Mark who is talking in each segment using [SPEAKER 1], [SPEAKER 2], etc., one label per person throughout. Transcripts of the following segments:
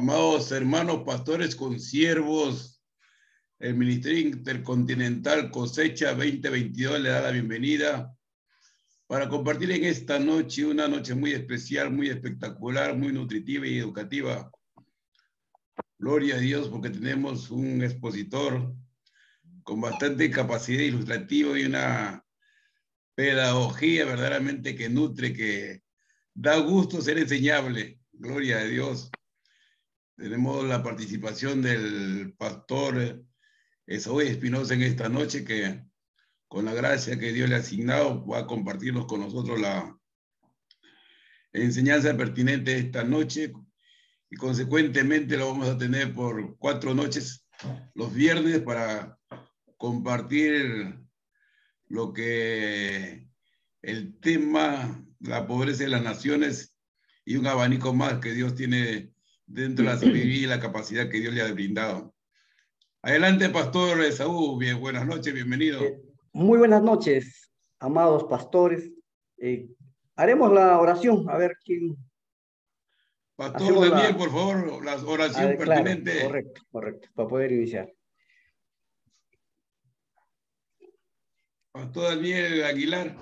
[SPEAKER 1] Amados hermanos pastores consiervos, el Ministerio Intercontinental Cosecha 2022 le da la bienvenida para compartir en esta noche, una noche muy especial, muy espectacular, muy nutritiva y educativa. Gloria a Dios porque tenemos un expositor con bastante capacidad ilustrativa y una pedagogía verdaderamente que nutre, que da gusto ser enseñable. Gloria a Dios. Tenemos la participación del pastor Esaú Espinosa en esta noche, que con la gracia que Dios le ha asignado va a compartirnos con nosotros la enseñanza pertinente de esta noche, y consecuentemente lo vamos a tener por 4 noches los viernes para compartir lo que el tema, la pobreza de las naciones y un abanico más que Dios tiene dentro de la sabiduría y la capacidad que Dios le ha brindado. Adelante, pastor Esaú. Bien, buenas noches, bienvenido.
[SPEAKER 2] Muy buenas noches, amados pastores. Haremos la oración, a ver quién...
[SPEAKER 1] Pastor Daniel, por favor, la oración pertinente.
[SPEAKER 2] Claro, correcto, para poder iniciar.
[SPEAKER 1] Pastor Daniel Aguilar.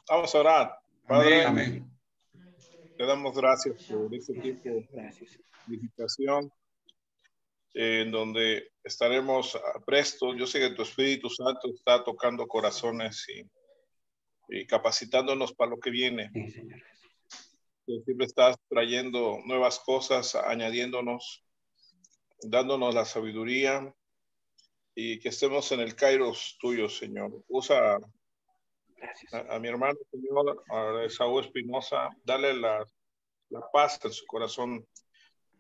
[SPEAKER 3] Vamos a orar. Padre,
[SPEAKER 1] amén.
[SPEAKER 3] Te damos gracias por este tiempo de meditación en donde estaremos prestos. Yo sé que tu Espíritu Santo está tocando corazones y capacitándonos para lo que viene.
[SPEAKER 2] Sí, Señor.
[SPEAKER 3] Que siempre estás trayendo nuevas cosas, añadiéndonos, dándonos la sabiduría y que estemos en el kairos tuyo, Señor. Usa a mi hermano, Señor, a Esaú Espinosa, dale la paz en su corazón,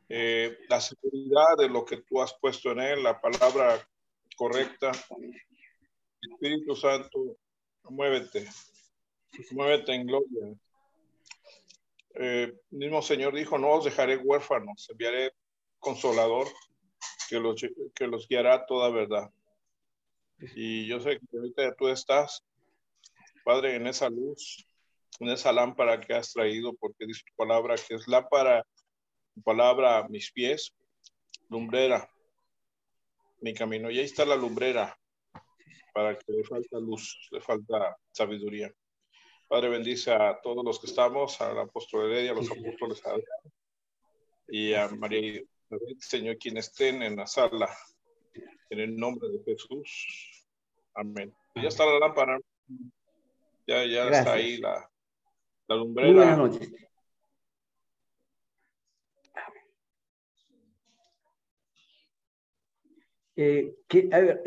[SPEAKER 3] la seguridad de lo que tú has puesto en él, la palabra correcta. Espíritu Santo, muévete en gloria. Mismo Señor dijo, no os dejaré huérfanos, enviaré consolador que los guiará a toda verdad. Y yo sé que ahorita tú estás, Padre, en esa luz, en esa lámpara que has traído, porque dice tu palabra que es lámpara, tu palabra a mis pies, lumbrera mi camino. Y ahí está la lumbrera, para que le falta luz, le falta sabiduría. Padre, bendice a todos los que estamos, al apóstol Heredia, a los apóstoles y a María y David, Señor, quienes estén en la sala, en el nombre de Jesús. Amén. Y ya está la lámpara, ya está ahí la lumbrera.
[SPEAKER 2] Muy buenas noches. A ver,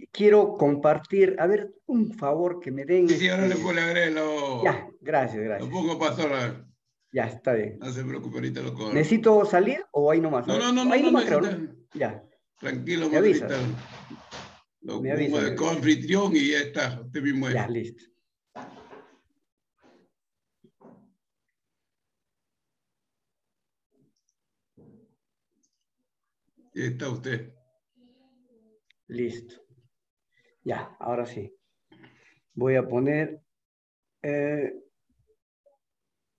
[SPEAKER 2] quiero compartir, a ver, un favor que me den.
[SPEAKER 1] Sí, ahora le agrego.
[SPEAKER 2] Ya, gracias.
[SPEAKER 1] Lo pongo, pastor.
[SPEAKER 2] Ya, está bien.
[SPEAKER 1] No se preocupe, ahorita lo corro.
[SPEAKER 2] ¿Necesito salir o ahí nomás?
[SPEAKER 1] No,
[SPEAKER 2] ahí nomás creo,
[SPEAKER 1] necesita.
[SPEAKER 2] ¿no? Ya.
[SPEAKER 1] Tranquilo,
[SPEAKER 2] me avisa.
[SPEAKER 1] Lo
[SPEAKER 2] me
[SPEAKER 1] pongo
[SPEAKER 2] avisa,
[SPEAKER 1] de coanfitrión y ya está. Usted mismo es.
[SPEAKER 2] Ya, listo.
[SPEAKER 1] Y está usted.
[SPEAKER 2] Listo. Ya, ahora sí. Voy a poner...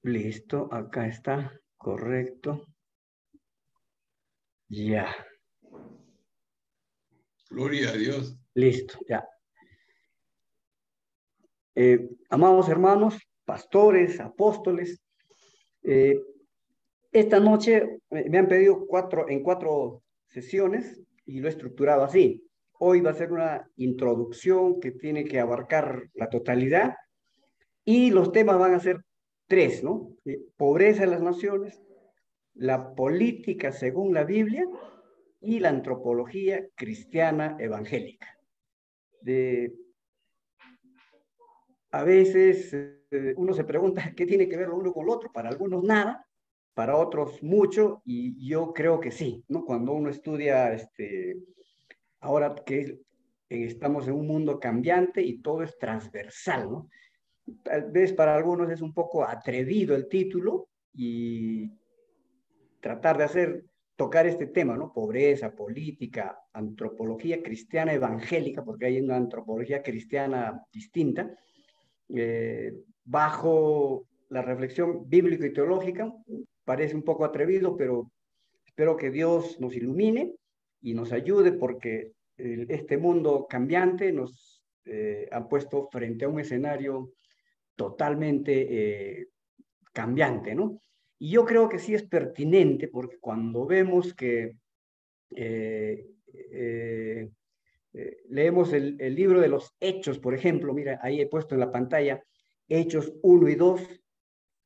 [SPEAKER 2] listo, acá está. Correcto. Ya.
[SPEAKER 1] Gloria a Dios.
[SPEAKER 2] Listo, ya. Amados hermanos, pastores, apóstoles, esta noche me han pedido 4 sesiones y lo he estructurado así. Hoy va a ser una introducción que tiene que abarcar la totalidad y los temas van a ser 3, ¿no? Pobreza en las naciones, la política según la Biblia y la antropología cristiana evangélica. A veces uno se pregunta qué tiene que ver lo uno con lo otro. Para algunos nada, para otros mucho, y yo creo que sí, ¿no? Cuando uno estudia, ahora que estamos en un mundo cambiante y todo es transversal, ¿no? Tal vez para algunos es un poco atrevido el título y tratar de tocar este tema, ¿no? Pobreza, política, antropología cristiana evangélica, porque hay una antropología cristiana distinta, bajo la reflexión bíblica y teológica. Parece un poco atrevido, pero espero que Dios nos ilumine y nos ayude, porque este mundo cambiante nos ha puesto frente a un escenario totalmente cambiante, ¿no? Y yo creo que sí es pertinente, porque cuando vemos que leemos el libro de los Hechos, por ejemplo, mira, ahí he puesto en la pantalla Hechos 1 y 2,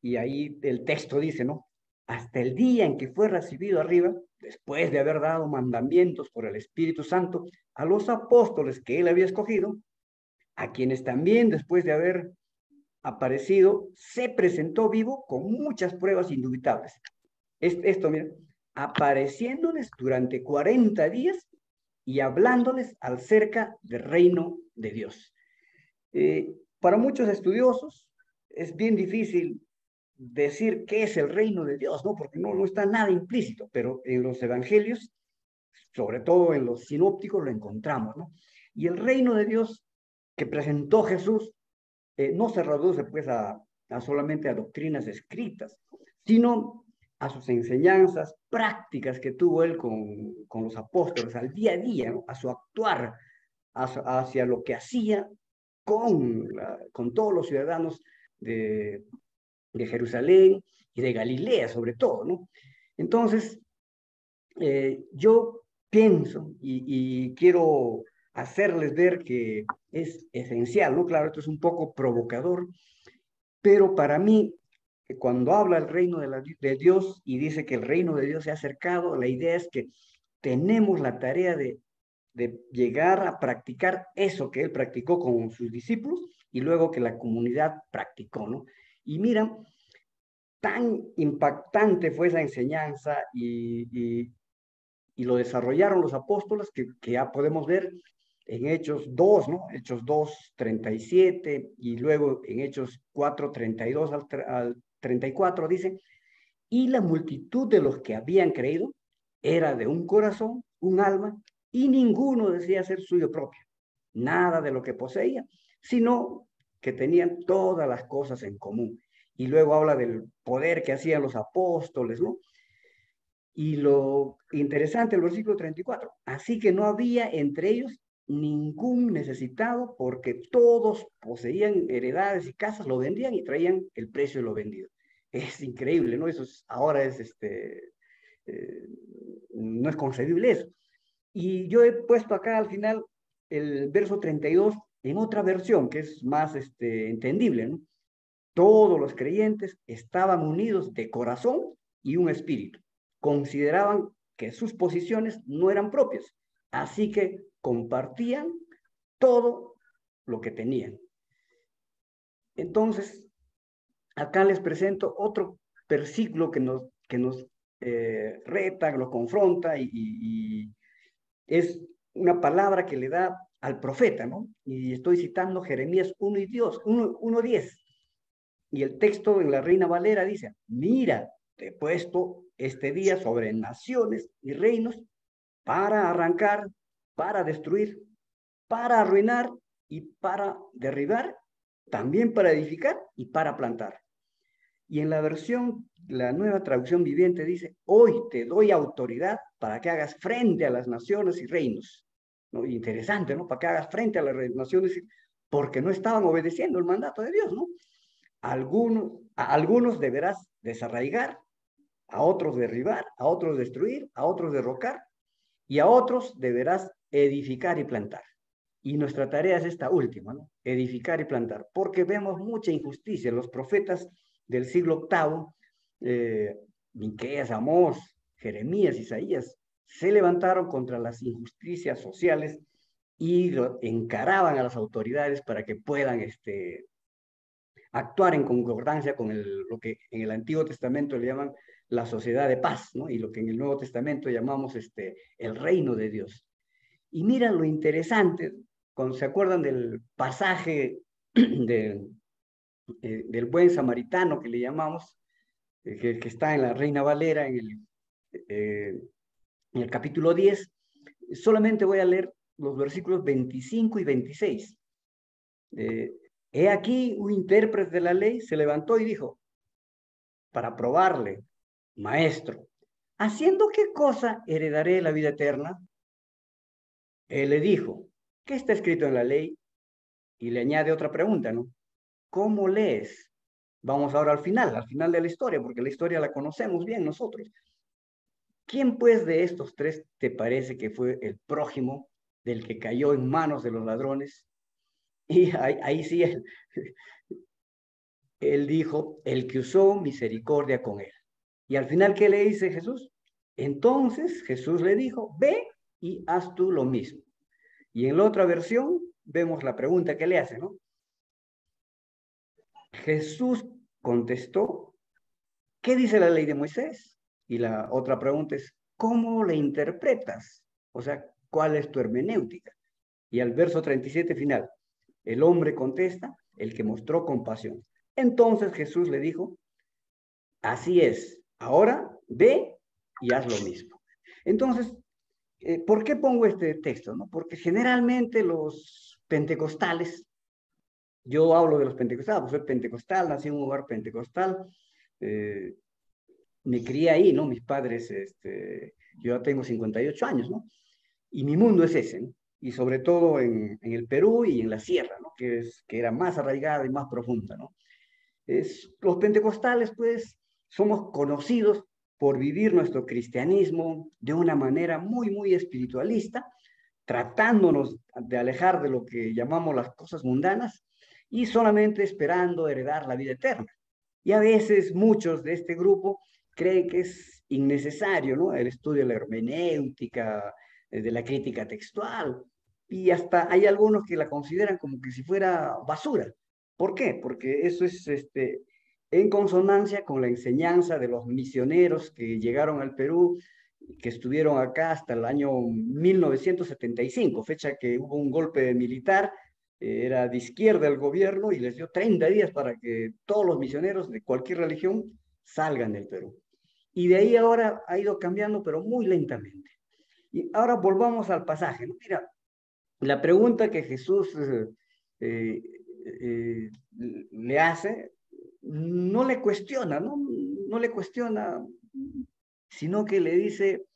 [SPEAKER 2] y ahí el texto dice, ¿no? Hasta el día en que fue recibido arriba, después de haber dado mandamientos por el Espíritu Santo a los apóstoles que él había escogido, a quienes también después de haber aparecido, se presentó vivo con muchas pruebas indubitables. Esto, mira, apareciéndoles durante 40 días y hablándoles acerca del reino de Dios. Para muchos estudiosos es bien difícil decir qué es el reino de Dios, ¿no? Porque no está nada implícito, pero en los evangelios, sobre todo en los sinópticos, lo encontramos, ¿no? Y el reino de Dios que presentó Jesús no se reduce pues solamente a doctrinas escritas, sino a sus enseñanzas prácticas que tuvo él con los apóstoles al día a día, ¿no? A su actuar, hacia lo que hacía con todos los ciudadanos de Jerusalén y de Galilea, sobre todo, ¿no? Entonces, yo pienso y quiero hacerles ver que es esencial, ¿no? Claro, esto es un poco provocador, pero para mí, cuando habla el reino de Dios y dice que el reino de Dios se ha acercado, la idea es que tenemos la tarea de llegar a practicar eso que él practicó con sus discípulos y luego que la comunidad practicó, ¿no? Y mira, tan impactante fue esa enseñanza y lo desarrollaron los apóstoles que ya podemos ver en Hechos 2, ¿no? Hechos 2, 37 y luego en Hechos 4, 32 al 34 dice, y la multitud de los que habían creído era de un corazón, un alma, y ninguno decía ser suyo propio, nada de lo que poseía, sino que tenían todas las cosas en común. Y luego habla del poder que hacían los apóstoles, ¿no? Y lo interesante, el versículo 34, así que no había entre ellos ningún necesitado, porque todos poseían heredades y casas, lo vendían y traían el precio de lo vendido. Es increíble, ¿no? Eso ahora es, no es concebible eso. Y yo he puesto acá al final el verso 32 en otra versión, que es más entendible, ¿no? Todos los creyentes estaban unidos de corazón y un espíritu. Consideraban que sus posiciones no eran propias, así que compartían todo lo que tenían. Entonces, acá les presento otro versículo que nos reta, lo confronta y es una palabra que le da al profeta, ¿no? Y estoy citando Jeremías 1:10. Y el texto en la Reina Valera dice, mira, te he puesto este día sobre naciones y reinos para arrancar, para destruir, para arruinar y para derribar, también para edificar y para plantar. Y en la versión, la Nueva Traducción Viviente dice, hoy te doy autoridad para que hagas frente a las naciones y reinos. ¿No? Interesante, ¿no? Para que hagas frente a las naciones, porque no estaban obedeciendo el mandato de Dios, ¿no? A algunos deberás desarraigar, a otros derribar, a otros destruir, a otros derrocar, y a otros deberás edificar y plantar. Y nuestra tarea es esta última, ¿no? Edificar y plantar, porque vemos mucha injusticia. Los profetas del siglo VIII, Miqueas, Amós, Jeremías, Isaías, se levantaron contra las injusticias sociales y encaraban a las autoridades para que puedan actuar en concordancia con lo que en el Antiguo Testamento le llaman la sociedad de paz, ¿no? Y lo que en el Nuevo Testamento llamamos el reino de Dios. Y mira lo interesante, cuando se acuerdan del pasaje del buen samaritano que le llamamos, que está en la Reina Valera, en el capítulo 10, solamente voy a leer los versículos 25 y 26. He aquí un intérprete de la ley se levantó y dijo, para probarle, maestro, ¿haciendo qué cosa heredaré la vida eterna? Él le dijo, ¿qué está escrito en la ley? Y le añade otra pregunta, ¿no? ¿Cómo lees? Vamos ahora al final de la historia, porque la historia la conocemos bien nosotros. ¿Quién pues de estos tres te parece que fue el prójimo del que cayó en manos de los ladrones? Y ahí sí él dijo, el que usó misericordia con él. Y al final, ¿qué le dice Jesús? Entonces Jesús le dijo, ve y haz tú lo mismo. Y en la otra versión vemos la pregunta que le hace, ¿no? Jesús contestó, ¿qué dice la ley de Moisés? Y la otra pregunta es, ¿cómo la interpretas? O sea, ¿cuál es tu hermenéutica? Y al verso 37 final, el hombre contesta, el que mostró compasión. Entonces Jesús le dijo, así es, ahora ve y haz lo mismo. Entonces, ¿por qué pongo este texto? ¿No? Porque generalmente los pentecostales, yo hablo de los pentecostales, soy pentecostal, nací en un hogar pentecostal, me crié ahí, ¿no? Mis padres, yo ya tengo 58 años, ¿no? Y mi mundo es ese, ¿no? Y sobre todo en el Perú y en la sierra, ¿no? Que era más arraigada y más profunda, ¿no? Los pentecostales, pues, somos conocidos por vivir nuestro cristianismo de una manera muy, muy espiritualista, tratándonos de alejar de lo que llamamos las cosas mundanas y solamente esperando heredar la vida eterna. Y a veces muchos de este grupo creen que es innecesario, ¿no? El estudio de la hermenéutica, de la crítica textual, y hasta hay algunos que la consideran como que si fuera basura. ¿Por qué? Porque eso es en consonancia con la enseñanza de los misioneros que llegaron al Perú, que estuvieron acá hasta el año 1975, fecha que hubo un golpe militar, era de izquierda el gobierno y les dio 30 días para que todos los misioneros de cualquier religión salgan del Perú. Y de ahí ahora ha ido cambiando, pero muy lentamente. Y ahora volvamos al pasaje, ¿no? Mira, la pregunta que Jesús eh, eh, le hace, no le cuestiona, ¿no? No le cuestiona, sino que le dice,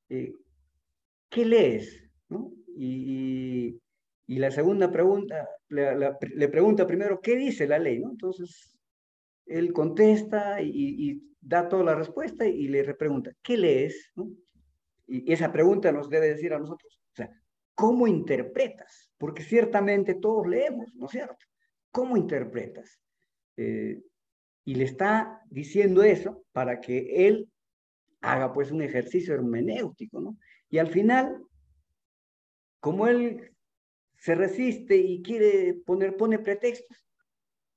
[SPEAKER 2] ¿qué lees? ¿No? Y la segunda pregunta, le pregunta primero, ¿qué dice la ley? ¿No? Entonces, él contesta y da toda la respuesta y le repregunta, ¿qué lees? ¿No? Y esa pregunta nos debe decir a nosotros, o sea, ¿cómo interpretas? Porque ciertamente todos leemos, ¿no es cierto? ¿Cómo interpretas? Y le está diciendo eso para que él haga pues un ejercicio hermenéutico, ¿no? Y al final, como él se resiste y pone pretextos,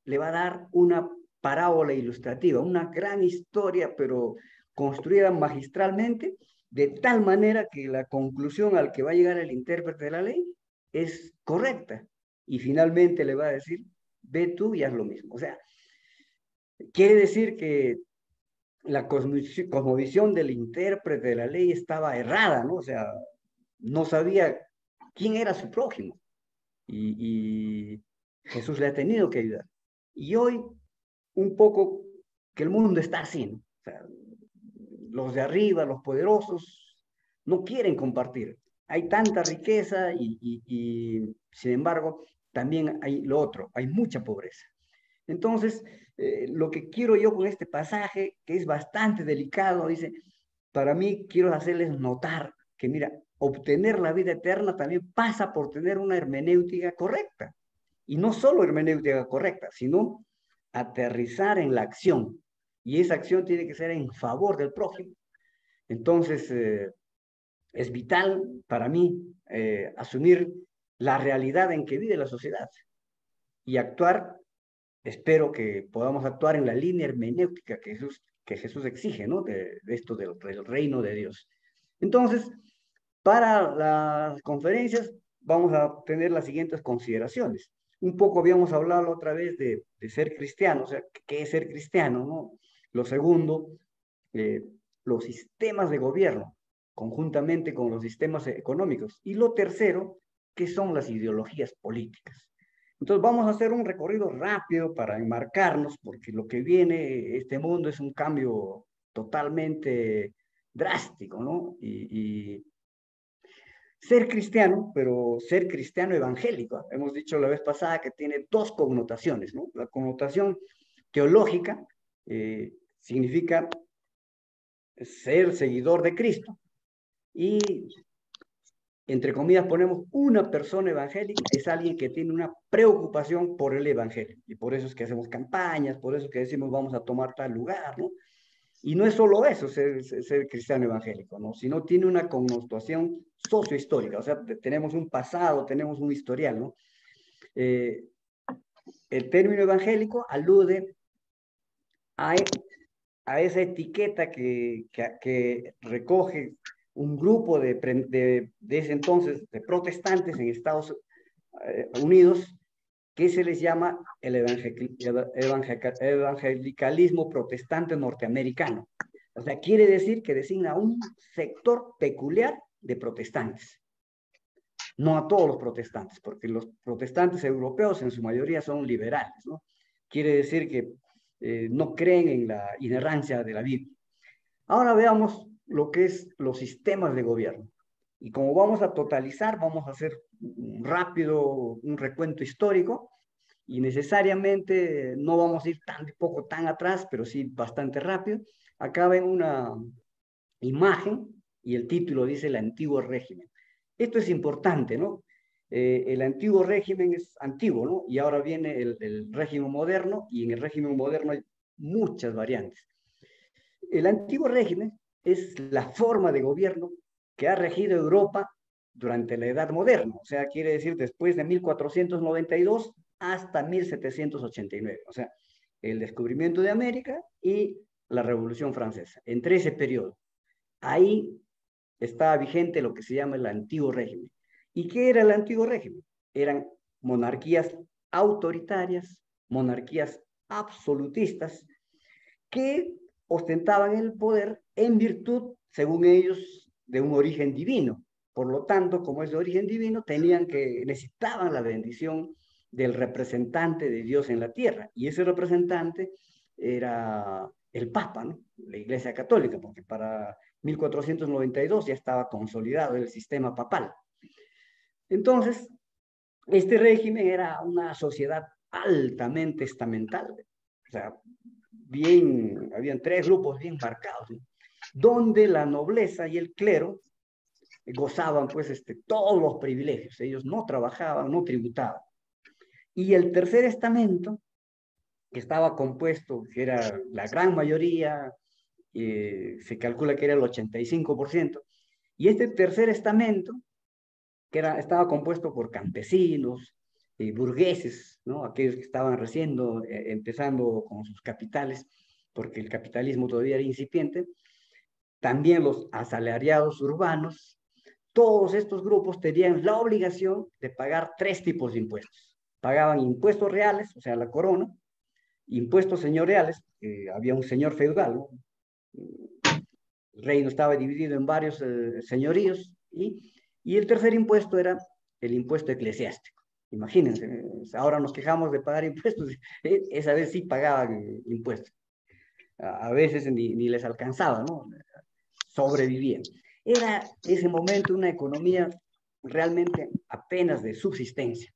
[SPEAKER 2] le va a dar una parábola ilustrativa, una gran historia, pero construida magistralmente, de tal manera que la conclusión al que va a llegar el intérprete de la ley es correcta. Y finalmente le va a decir, ve tú y haz lo mismo. O sea, quiere decir que la cosmovisión del intérprete de la ley estaba errada, ¿no? O sea, no sabía quién era su prójimo. Y Jesús le ha tenido que ayudar. Y hoy, un poco que el mundo está así, ¿no? O sea, los de arriba, los poderosos, no quieren compartir. Hay tanta riqueza y sin embargo, también hay lo otro, hay mucha pobreza. Entonces, lo que quiero yo con este pasaje, que es bastante delicado, dice, para mí quiero hacerles notar que, mira, obtener la vida eterna también pasa por tener una hermenéutica correcta. Y no solo hermenéutica correcta, sino aterrizar en la acción. Y esa acción tiene que ser en favor del prójimo. Entonces, es vital para mí asumir la realidad en que vive la sociedad y actuar. Espero que podamos actuar en la línea hermenéutica que Jesús exige, ¿no? De esto del reino de Dios. Entonces, para las conferencias vamos a tener las siguientes consideraciones. Un poco habíamos hablado otra vez de ser cristiano, o sea, ¿qué es ser cristiano? ¿No? Lo segundo, los sistemas de gobierno, conjuntamente con los sistemas económicos. Y lo tercero, ¿qué son las ideologías políticas? Entonces vamos a hacer un recorrido rápido para enmarcarnos, porque lo que viene, este mundo es un cambio totalmente drástico, ¿no? Y ser cristiano, pero ser cristiano evangélico. Hemos dicho la vez pasada que tiene dos connotaciones, ¿no? La connotación teológica significa ser seguidor de Cristo, y entre comillas ponemos una persona evangélica, es alguien que tiene una preocupación por el evangelio, y por eso es que hacemos campañas, por eso es que decimos vamos a tomar tal lugar, ¿no? Y no es solo eso, ser cristiano evangélico, ¿no? Sino tiene una connotación sociohistórica, o sea, tenemos un pasado, tenemos un historial, ¿no? El término evangélico alude a esa etiqueta que recoge un grupo de ese entonces de protestantes en Estados Unidos, que se les llama el evangelicalismo protestante norteamericano. O sea, quiere decir que designa un sector peculiar de protestantes. No a todos los protestantes, porque los protestantes europeos en su mayoría son liberales, ¿no? Quiere decir que no creen en la inerrancia de la Biblia. Ahora veamos lo que es los sistemas de gobierno. Y como vamos a totalizar, vamos a hacer rápido un recuento histórico, y necesariamente no vamos a ir tan atrás, pero sí bastante rápido. Acá ven una imagen y el título dice el antiguo régimen. Esto es importante, ¿no? El antiguo régimen es antiguo, ¿no? Y ahora viene el régimen moderno, y en el régimen moderno hay muchas variantes. El antiguo régimen es la forma de gobierno que ha regido Europa durante la Edad Moderna, o sea, quiere decir después de 1492 hasta 1789, o sea, el descubrimiento de América y la Revolución Francesa. Entre ese periodo, ahí estaba vigente lo que se llama el antiguo régimen. ¿Y qué era el antiguo régimen? Eran monarquías autoritarias, monarquías absolutistas, que ostentaban el poder en virtud, según ellos, de un origen divino. Por lo tanto, como es de origen divino, necesitaban la bendición del representante de Dios en la tierra. Y ese representante era el Papa, ¿no? La Iglesia Católica, porque para 1492 ya estaba consolidado el sistema papal. Entonces, este régimen era una sociedad altamente estamental. O sea, habían tres grupos bien marcados, ¿no? Donde la nobleza y el clero gozaban pues todos los privilegios. Ellos no trabajaban, no tributaban. Y el tercer estamento, que estaba compuesto, que era la gran mayoría, se calcula que era el 85%, y este tercer estamento, estaba compuesto por campesinos, burgueses, ¿no? Aquellos que estaban recién empezando con sus capitales, porque el capitalismo todavía era incipiente, también los asalariados urbanos. Todos estos grupos tenían la obligación de pagar tres tipos de impuestos. Pagaban impuestos reales, o sea, la corona, impuestos señoriales, había un señor feudal, ¿no? El reino estaba dividido en varios señoríos, y el tercer impuesto era el impuesto eclesiástico. Imagínense, ahora nos quejamos de pagar impuestos, esa vez sí pagaban impuestos. A veces ni les alcanzaba, ¿no? Sobrevivían. Era ese momento una economía realmente apenas de subsistencia,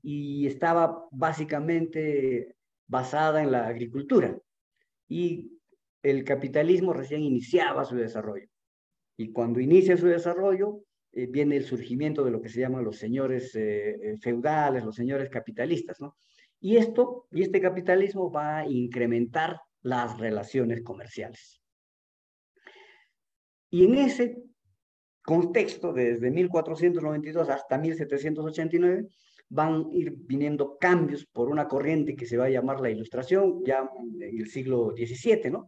[SPEAKER 2] y estaba básicamente basada en la agricultura, y el capitalismo recién iniciaba su desarrollo. Y cuando inicia su desarrollo, viene el surgimiento de lo que se llaman los señores feudales, los señores capitalistas, ¿no? Y este capitalismo va a incrementar las relaciones comerciales. Y en ese contexto, desde 1492 hasta 1789, van a ir viniendo cambios por una corriente que se va a llamar la Ilustración, ya en el siglo XVII, ¿no?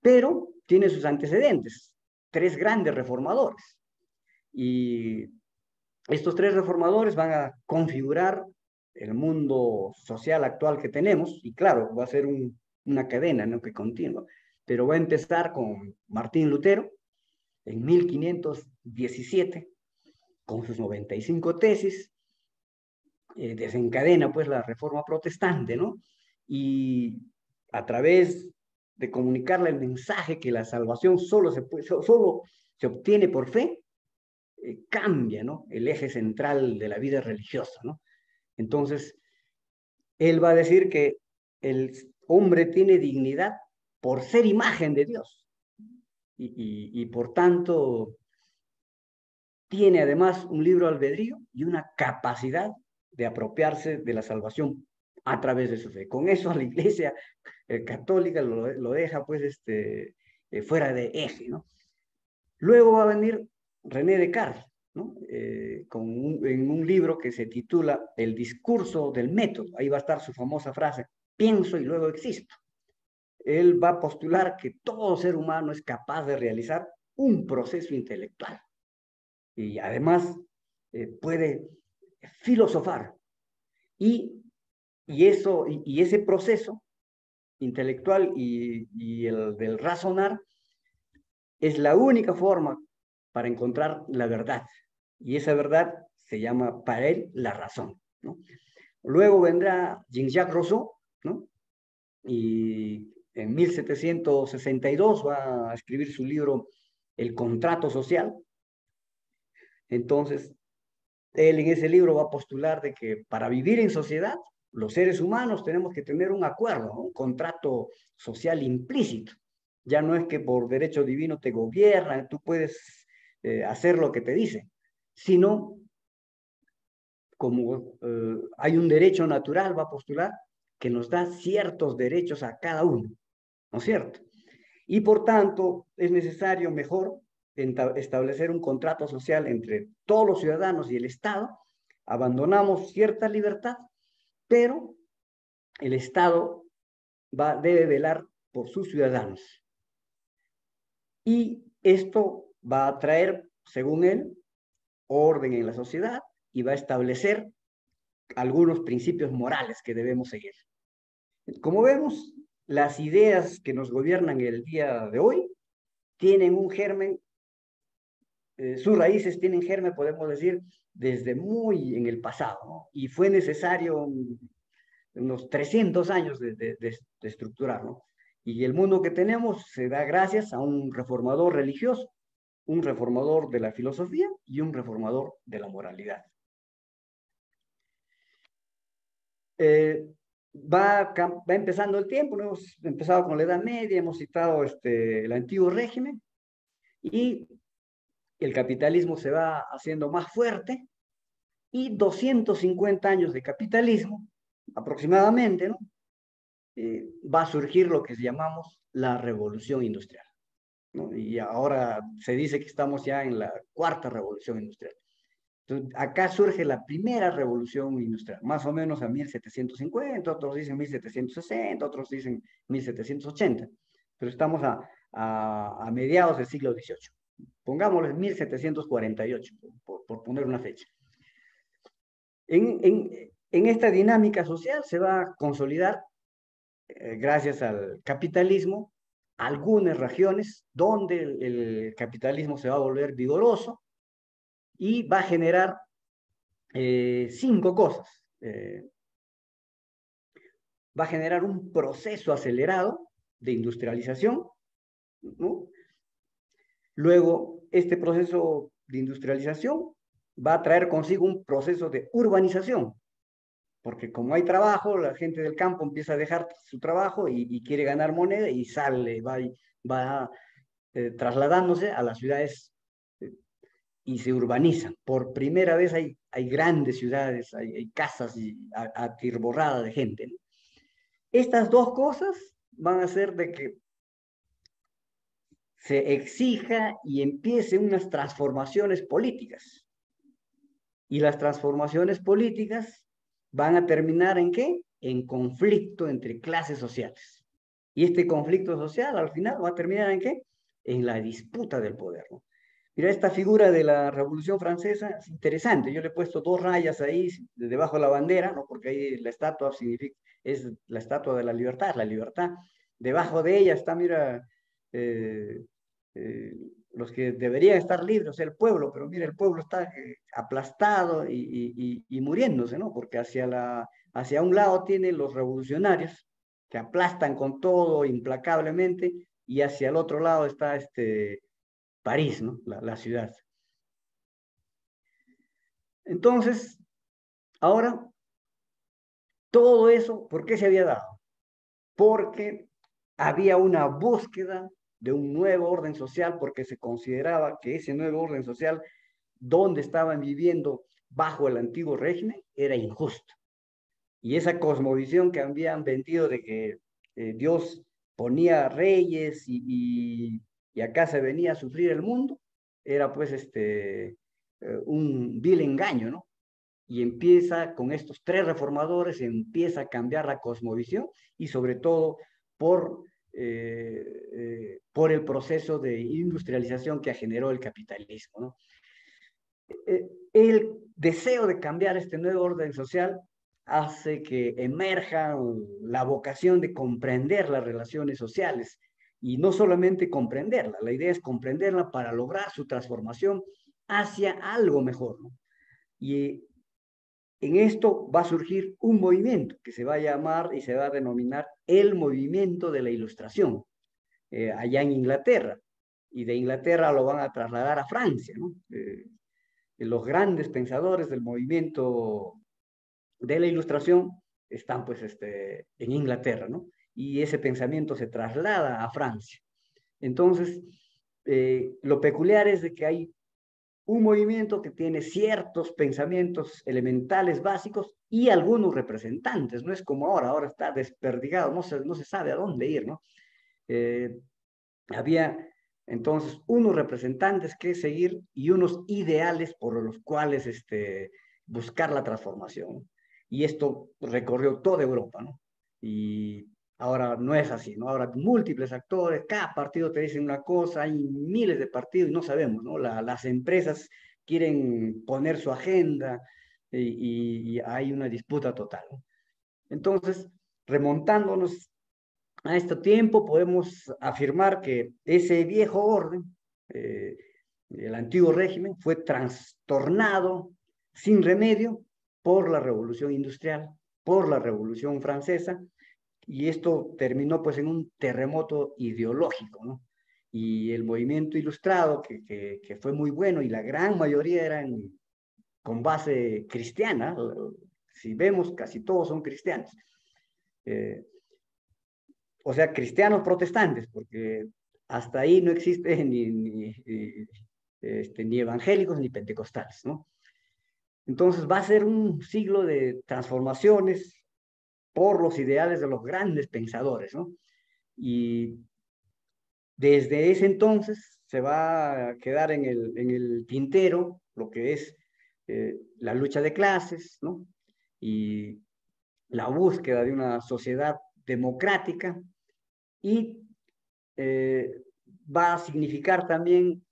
[SPEAKER 2] Pero tiene sus antecedentes, tres grandes reformadores. Y estos tres reformadores van a configurar el mundo social actual que tenemos, y claro, va a ser una cadena, ¿no?, que continúa. Pero va a empezar con Martín Lutero en 1517, con sus 95 tesis, desencadena pues la Reforma Protestante, ¿no? Y a través de comunicarle el mensaje que la salvación solo se obtiene por fe, cambia, ¿no? El eje central de la vida religiosa, ¿no? Entonces, él va a decir que el hombre tiene dignidad por ser imagen de Dios y por tanto tiene además un libre albedrío y una capacidad de apropiarse de la salvación a través de su fe. Con eso a la Iglesia católica lo deja pues fuera de eje, ¿no? Luego va a venir René Descartes, ¿no? En un libro que se titula El discurso del método. Ahí va a estar su famosa frase, pienso y luego existo. Él va a postular que todo ser humano es capaz de realizar un proceso intelectual y además puede filosofar y ese proceso intelectual y el del razonar es la única forma para encontrar la verdad. Y esa verdad se llama para él la razón, ¿no? Luego vendrá Jean-Jacques Rousseau, ¿no? Y en 1762 va a escribir su libro El contrato social. Entonces, él en ese libro va a postular de que para vivir en sociedad, los seres humanos tenemos que tener un acuerdo, ¿no? Un contrato social implícito. Ya no es que por derecho divino te gobiernan, tú puedes hacer lo que te dicen, sino como hay un derecho natural, va a postular, que nos da ciertos derechos a cada uno, ¿no es cierto? Y por tanto, es necesario mejor establecer un contrato social entre todos los ciudadanos y el Estado. Abandonamos cierta libertad, pero el Estado debe velar por sus ciudadanos. Y esto va a traer, según él, orden en la sociedad y va a establecer algunos principios morales que debemos seguir. Como vemos, las ideas que nos gobiernan el día de hoy tienen un germen, sus raíces tienen germen, podemos decir, desde muy en el pasado, ¿no? Y fue necesario unos 300 años de estructurar, ¿no? Y el mundo que tenemos se da gracias a un reformador religioso, un reformador de la filosofía y un reformador de la moralidad. Va empezando el tiempo, ¿no? Hemos empezado con la Edad Media, hemos citado el antiguo régimen y el capitalismo se va haciendo más fuerte y 250 años de capitalismo aproximadamente, ¿no? Va a surgir lo que llamamos la revolución industrial, ¿no? Y ahora se dice que estamos ya en la cuarta revolución industrial. Entonces, acá surge la primera revolución industrial, más o menos a 1750, otros dicen 1760, otros dicen 1780, pero estamos a mediados del siglo XVIII. Pongámosle 1748, por poner una fecha. En esta dinámica social se va a consolidar, gracias al capitalismo, algunas regiones donde el capitalismo se va a volver vigoroso y va a generar 5 cosas. Va a generar un proceso acelerado de industrialización, ¿no? Luego, este proceso de industrialización va a traer consigo un proceso de urbanización, porque como hay trabajo, la gente del campo empieza a dejar su trabajo y quiere ganar moneda y sale, va trasladándose a las ciudades y se urbanizan. Por primera vez hay grandes ciudades, hay casas atirborradas de gente, ¿no? Estas dos cosas van a hacer de que se exija y empiece unas transformaciones políticas. Y las transformaciones políticas van a terminar ¿en qué? En conflicto entre clases sociales. Y este conflicto social al final va a terminar ¿en qué? En la disputa del poder, ¿no? Mira, esta figura de la Revolución Francesa es interesante. Yo le he puesto 2 rayas ahí debajo de la bandera, ¿no? Porque ahí la estatua es la estatua de la libertad, la libertad. Debajo de ella está, mira, los que deberían estar libres, el pueblo, pero mire, el pueblo está aplastado y muriéndose, ¿no? Porque hacia un lado tienen los revolucionarios que aplastan con todo implacablemente, y hacia el otro lado está París, ¿no? La ciudad. Entonces, ahora, todo eso, ¿por qué se había dado? Porque había una búsqueda de un nuevo orden social, porque se consideraba que ese nuevo orden social, donde estaban viviendo bajo el antiguo régimen, era injusto. Y esa cosmovisión que habían vendido de que Dios ponía reyes y acá se venía a sufrir el mundo, era pues un vil engaño, ¿no? Y empieza con estos tres reformadores, empieza a cambiar la cosmovisión, y sobre todo por el proceso de industrialización que generó el capitalismo, ¿no? El deseo de cambiar este nuevo orden social hace que emerja la vocación de comprender las relaciones sociales, y no solamente comprenderla, la idea es comprenderla para lograr su transformación hacia algo mejor, ¿no? Y en esto va a surgir un movimiento que se va a llamar y se va a denominar el movimiento de la Ilustración, allá en Inglaterra, y de Inglaterra lo van a trasladar a Francia, ¿no? Los grandes pensadores del movimiento de la Ilustración están pues en Inglaterra, ¿no? Y ese pensamiento se traslada a Francia. Entonces, lo peculiar es de que hay un movimiento que tiene ciertos pensamientos elementales básicos y algunos representantes, no es como ahora está desperdigado, no se sabe a dónde ir, ¿no? Había entonces unos representantes que seguir y unos ideales por los cuales buscar la transformación. Y esto recorrió toda Europa, ¿no? Y ahora no es así, ¿no? Ahora múltiples actores, cada partido te dice una cosa, hay miles de partidos y no sabemos, ¿no? Las empresas quieren poner su agenda y hay una disputa total, ¿no? Entonces, remontándonos a este tiempo, podemos afirmar que ese viejo orden, el antiguo régimen, fue trastornado sin remedio por la Revolución Industrial, por la Revolución Francesa, y esto terminó pues en un terremoto ideológico, ¿no? Y el movimiento ilustrado, que fue muy bueno, y la gran mayoría eran con base cristiana, si vemos, casi todos son cristianos. O sea, cristianos protestantes, porque hasta ahí no existe ni evangélicos ni pentecostales, ¿no? Entonces va a ser un siglo de transformaciones por los ideales de los grandes pensadores, ¿no? Y desde ese entonces se va a quedar en el tintero lo que es la lucha de clases, ¿no? Y la búsqueda de una sociedad democrática, y va a significar también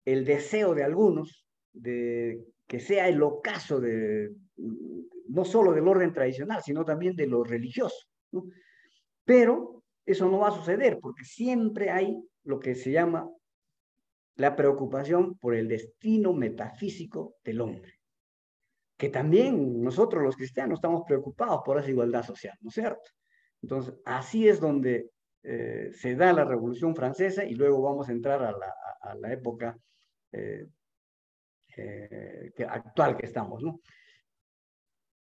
[SPEAKER 2] el deseo de algunos de que sea el ocaso no solo del orden tradicional, sino también de lo religioso, ¿no? Pero eso no va a suceder porque siempre hay lo que se llama la preocupación por el destino metafísico del hombre, que también nosotros los cristianos estamos preocupados por esa igualdad social, ¿no es cierto? Entonces, así es donde se da la Revolución Francesa, y luego vamos a entrar a la época actual que estamos, ¿no?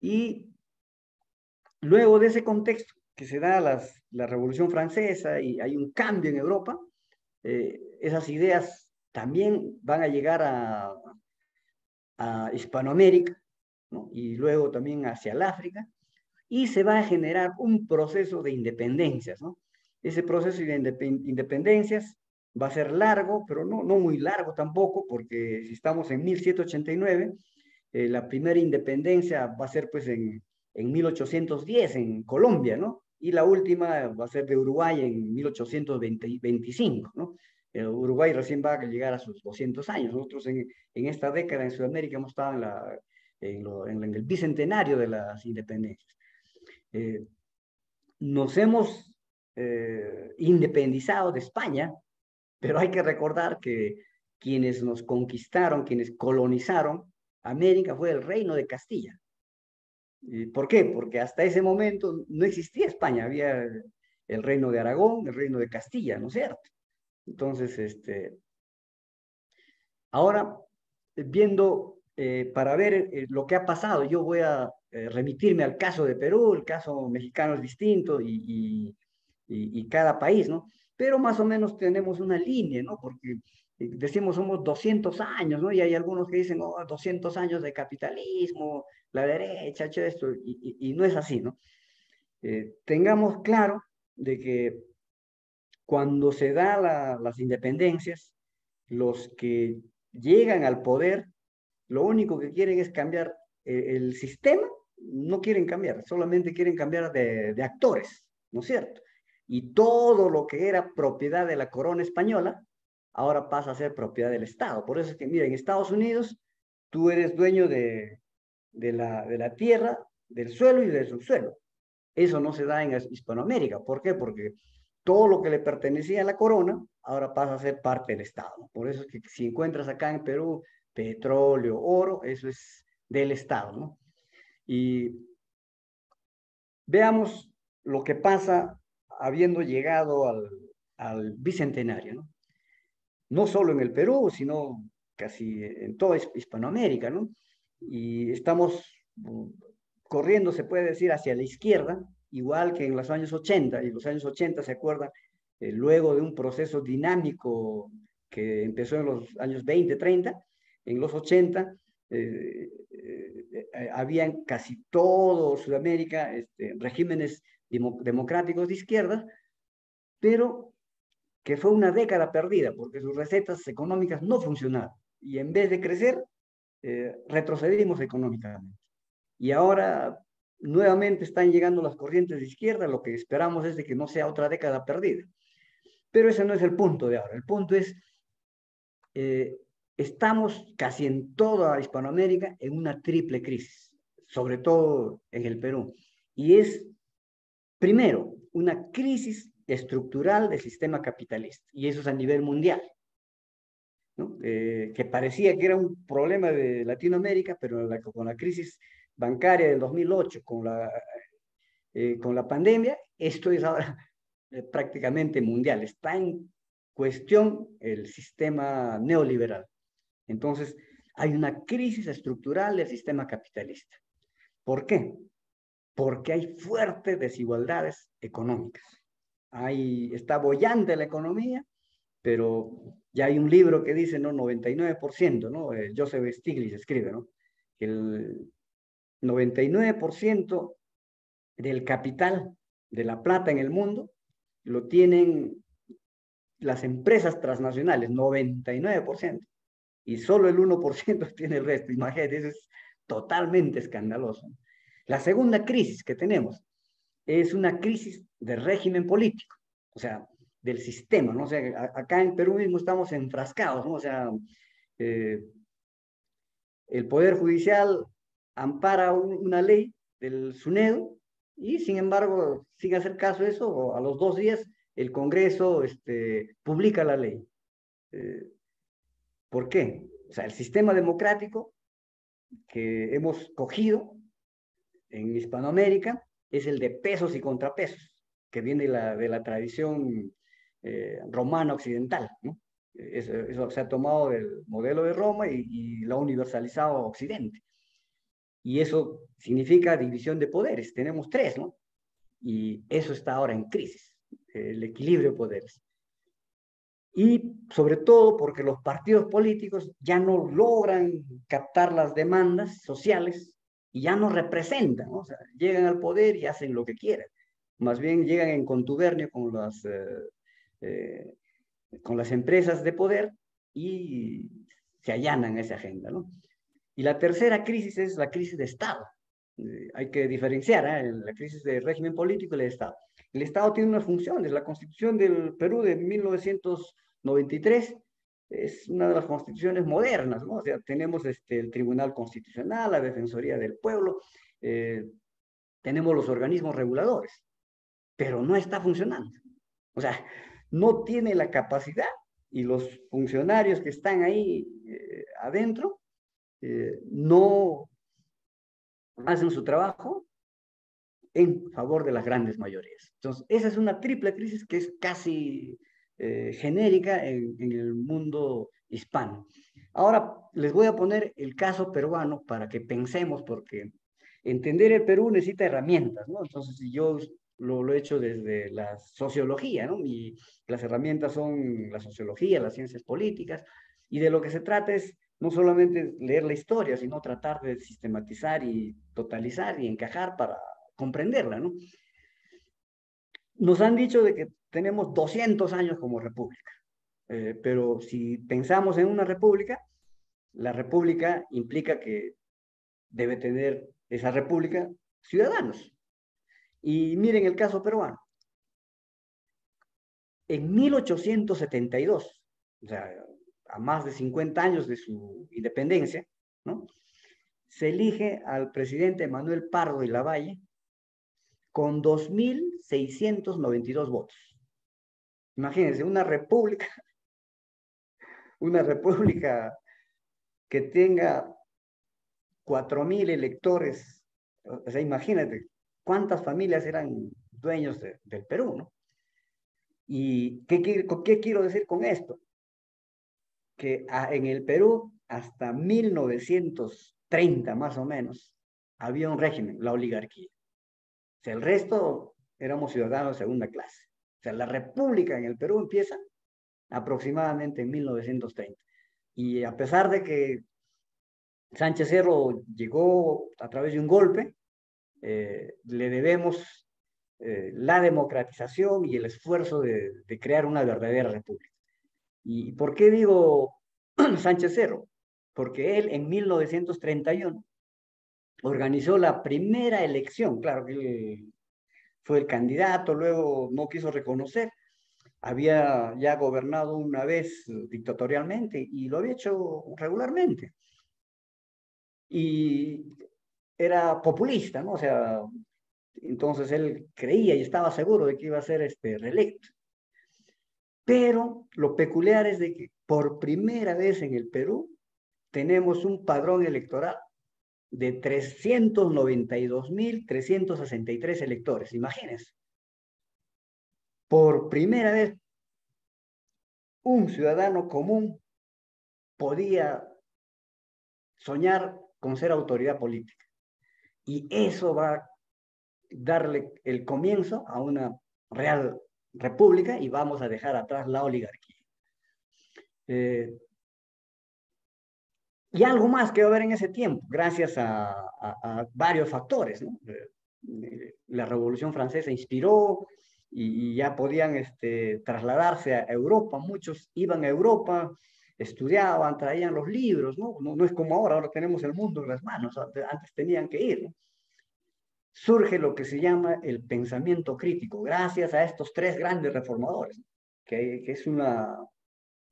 [SPEAKER 2] Y luego de ese contexto que se da la Revolución Francesa y hay un cambio en Europa, esas ideas también van a llegar a Hispanoamérica, ¿no? Y luego también hacia el África, y se va a generar un proceso de independencias, ¿no? Ese proceso de independencias va a ser largo, pero no muy largo tampoco, porque si estamos en 1789, la primera independencia va a ser pues en 1810 en Colombia, ¿no? Y la última va a ser de Uruguay en 1825, ¿no? Uruguay recién va a llegar a sus 200 años. Nosotros en esta década en Sudamérica hemos estado en el bicentenario de las independencias. Nos hemos independizado de España, pero hay que recordar que quienes nos conquistaron, quienes colonizaron América, fue el Reino de Castilla. ¿Por qué? Porque hasta ese momento no existía España, había el Reino de Aragón, el Reino de Castilla, ¿no es cierto? Entonces, ahora, viendo, para ver lo que ha pasado, yo voy a remitirme al caso de Perú. El caso mexicano es distinto y cada país, ¿no? Pero más o menos tenemos una línea, ¿no? Porque decimos somos 200 años, ¿no? Y hay algunos que dicen, oh, 200 años de capitalismo, la derecha, esto, y no es así, ¿no? Tengamos claro de que cuando se da las independencias, los que llegan al poder, lo único que quieren es cambiar el sistema, no quieren cambiar, solamente quieren cambiar de actores, ¿no es cierto? Y todo lo que era propiedad de la corona española, ahora pasa a ser propiedad del Estado. Por eso es que, mira, en Estados Unidos, tú eres dueño de la tierra, del suelo y del subsuelo. Eso no se da en Hispanoamérica. ¿Por qué? Porque todo lo que le pertenecía a la corona ahora pasa a ser parte del Estado. Por eso es que si encuentras acá en Perú petróleo, oro, eso es del Estado, ¿no? Y veamos lo que pasa habiendo llegado al bicentenario, ¿no? No solo en el Perú, sino casi en toda Hispanoamérica, ¿no? Y estamos corriendo, se puede decir, hacia la izquierda, igual que en los años 80, y los años 80, ¿se acuerdan? Luego de un proceso dinámico que empezó en los años 20, 30, en los 80, habían casi todo Sudamérica regímenes democráticos de izquierda, pero que fue una década perdida, porque sus recetas económicas no funcionaron, y en vez de crecer, retrocedimos económicamente. Y ahora nuevamente están llegando las corrientes de izquierda, lo que esperamos es de que no sea otra década perdida. Pero ese no es el punto de ahora. El punto es, estamos casi en toda Hispanoamérica en una triple crisis, sobre todo en el Perú. Y es, primero, una crisis estructural del sistema capitalista, y eso es a nivel mundial, ¿no? Que parecía que era un problema de Latinoamérica, pero con la crisis bancaria del 2008, con la pandemia, esto es ahora prácticamente mundial. Está en cuestión el sistema neoliberal. Entonces, hay una crisis estructural del sistema capitalista. ¿Por qué? Porque hay fuertes desigualdades económicas. Está boyante la economía, pero ya hay un libro que dice, ¿no? 99%, ¿no? Joseph Stiglitz escribe, ¿no? Que el 99% del capital, de la plata en el mundo, lo tienen las empresas transnacionales, 99%, y solo el 1% tiene el resto. Imagínate, eso es totalmente escandaloso. La segunda crisis que tenemos es una crisis de régimen político, o sea, del sistema, ¿no? O sea, acá en Perú mismo estamos enfrascados, ¿no? O sea, el Poder Judicial ampara una ley del SUNEDO y, sin embargo, sin hacer caso de eso, a los 2 días el Congreso publica la ley. ¿Por qué? O sea, el sistema democrático que hemos cogido en Hispanoamérica es el de pesos y contrapesos, que viene de la tradición romana occidental, ¿no? Eso se ha tomado del modelo de Roma y lo ha universalizado a Occidente. Y eso significa división de poderes. Tenemos 3, ¿no? Y eso está ahora en crisis, el equilibrio de poderes. Y sobre todo porque los partidos políticos ya no logran captar las demandas sociales y ya no representan, ¿no? O sea, llegan al poder y hacen lo que quieren. Más bien llegan en contubernio con las empresas de poder y se allanan esa agenda, ¿no? Y la tercera crisis es la crisis de Estado. Hay que diferenciar la crisis de régimen político y el Estado. El Estado tiene unas funciones. La Constitución del Perú de 1993 es una de las constituciones modernas, ¿no? O sea, tenemos el Tribunal Constitucional, la Defensoría del Pueblo, tenemos los organismos reguladores, pero no está funcionando. O sea, no tiene la capacidad y los funcionarios que están ahí adentro no hacen su trabajo en favor de las grandes mayorías. Entonces, esa es una triple crisis que es casi genérica en el mundo hispano. Ahora les voy a poner el caso peruano para que pensemos, porque entender el Perú necesita herramientas, ¿no? Entonces, yo lo he hecho desde la sociología, ¿no? Y las herramientas son la sociología, las ciencias políticas, y de lo que se trata es no solamente leer la historia, sino tratar de sistematizar y totalizar y encajar para comprenderla, ¿no? Nos han dicho de que tenemos 200 años como república, pero si pensamos en una república, la república implica que debe tener esa república ciudadanos. Y miren el caso peruano. En 1872, o sea, a más de 50 años de su independencia, ¿no?, se elige al presidente Manuel Pardo y Lavalle con 2.692 votos. Imagínense, una república que tenga 4.000 electores. O sea, imagínate cuántas familias eran dueños del Perú, ¿no? ¿Y qué quiero decir con esto? Que en el Perú, hasta 1930 más o menos, había un régimen, la oligarquía. O sea, el resto éramos ciudadanos de segunda clase. O sea, la república en el Perú empieza aproximadamente en 1930. Y a pesar de que Sánchez Cerro llegó a través de un golpe, le debemos la democratización y el esfuerzo de crear una verdadera república. ¿Y por qué digo Sánchez Cerro? Porque él en 1931 organizó la primera elección. Claro que él fue el candidato, luego no quiso reconocer. Había ya gobernado una vez dictatorialmente y lo había hecho regularmente. Y era populista, ¿no? O sea, entonces él creía y estaba seguro de que iba a ser reelecto. Pero lo peculiar es de que por primera vez en el Perú tenemos un padrón electoral de 392.363 electores. Imagínense. Por primera vez, un ciudadano común podía soñar con ser autoridad política. Y eso va a darle el comienzo a una real república y vamos a dejar atrás la oligarquía. Y algo más que va a haber en ese tiempo, gracias a varios factores, ¿no? La Revolución Francesa inspiró y ya podían trasladarse a Europa. Muchos iban a Europa, estudiaban, traían los libros, ¿no? No es como ahora tenemos el mundo en las manos, antes tenían que ir, ¿no? Surge lo que se llama el pensamiento crítico, gracias a estos tres grandes reformadores, ¿no? que es una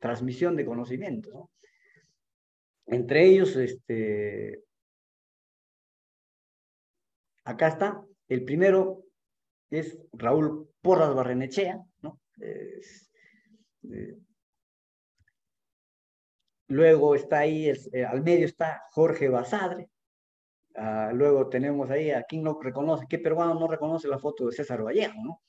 [SPEAKER 2] transmisión de conocimiento, ¿no? Entre ellos, acá está, el primero es Raúl Porras Barrenechea, ¿no? Luego está ahí, al medio está Jorge Basadre. Luego tenemos ahí a quien no reconoce, qué peruano no reconoce la foto de César Vallejo, ¿no?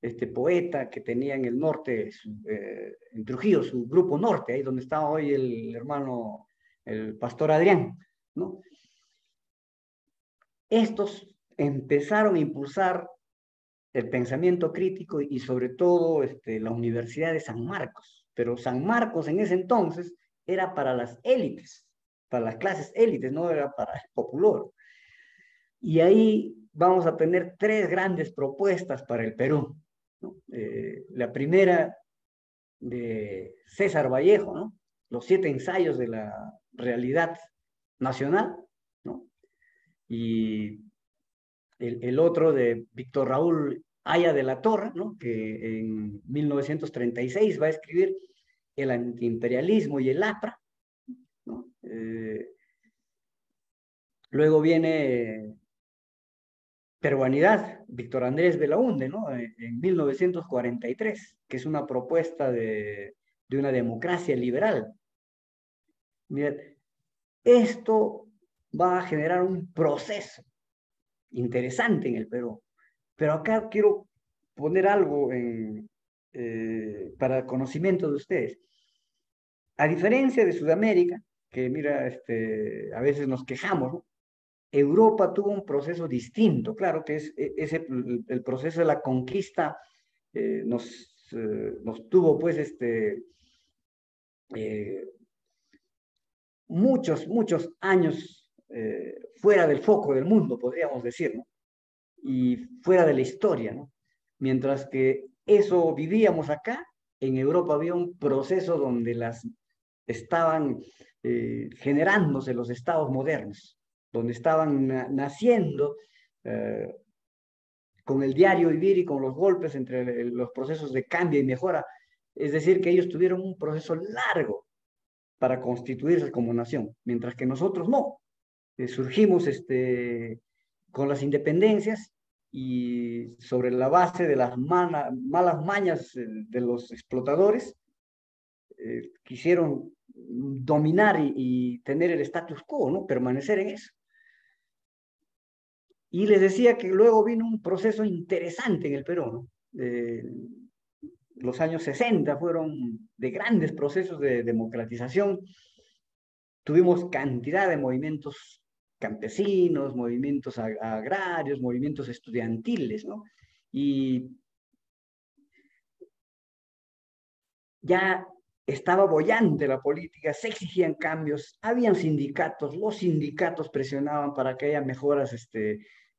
[SPEAKER 2] Este poeta que tenía en el norte, en Trujillo, su grupo norte, ahí donde está hoy el hermano, el pastor Adrián, ¿no? Estos empezaron a impulsar el pensamiento crítico y sobre todo la Universidad de San Marcos. Pero San Marcos en ese entonces era para las élites, para las clases élites, no era para el popular. Y ahí vamos a tener tres grandes propuestas para el Perú, ¿no? La primera de César Vallejo, ¿no? Los 7 ensayos de la realidad nacional, ¿no? Y el otro de Víctor Raúl Haya de la Torre, ¿no? Que en 1936 va a escribir El antiimperialismo y el APRA, ¿no? Luego viene Peruanidad, Víctor Andrés Belaúnde, ¿no? En 1943, que es una propuesta de de una democracia liberal. Mira, esto va a generar un proceso interesante en el Perú. Pero acá quiero poner algo para conocimiento de ustedes. A diferencia de Sudamérica, que mira, a veces nos quejamos, ¿no? Europa tuvo un proceso distinto, claro que es el proceso de la conquista nos tuvo pues muchos años fuera del foco del mundo, podríamos decir, ¿no? Y fuera de la historia, ¿no? Mientras que eso vivíamos acá, en Europa había un proceso donde estaban generándose los estados modernos, donde estaban naciendo con el diario vivir y con los golpes entre los procesos de cambio y mejora. Es decir, que ellos tuvieron un proceso largo para constituirse como nación, mientras que nosotros no. Surgimos con las independencias y sobre la base de las malas mañas de los explotadores, quisieron dominar y tener el status quo, ¿no? Permanecer en eso. Y les decía que luego vino un proceso interesante en el Perú, ¿no? Los años 60 fueron de grandes procesos de democratización. Tuvimos cantidad de movimientos campesinos, movimientos agrarios, movimientos estudiantiles, ¿no? Y ya estaba boyante la política, se exigían cambios, habían sindicatos, los sindicatos presionaban para que haya mejoras,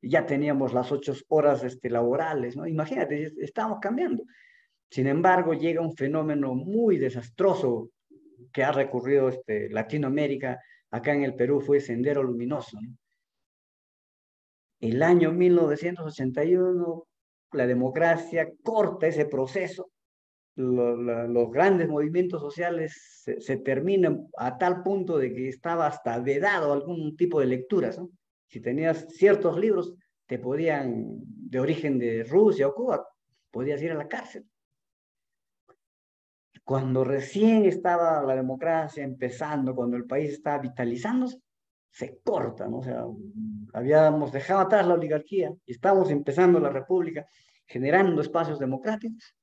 [SPEAKER 2] ya teníamos las 8 horas laborales, ¿no? Imagínate, estábamos cambiando. Sin embargo, llega un fenómeno muy desastroso que ha recurrido Latinoamérica, acá en el Perú fue Sendero Luminoso, ¿no? El año 1981, la democracia corta ese proceso, los grandes movimientos sociales se terminan a tal punto de que estaba hasta vedado algún tipo de lecturas, ¿no? Si tenías ciertos libros, te podían, de origen de Rusia o Cuba, podías ir a la cárcel. Cuando recién estaba la democracia empezando, cuando el país estaba vitalizándose, se corta, ¿no? O sea, habíamos dejado atrás la oligarquía y estábamos empezando la república, generando espacios democráticos,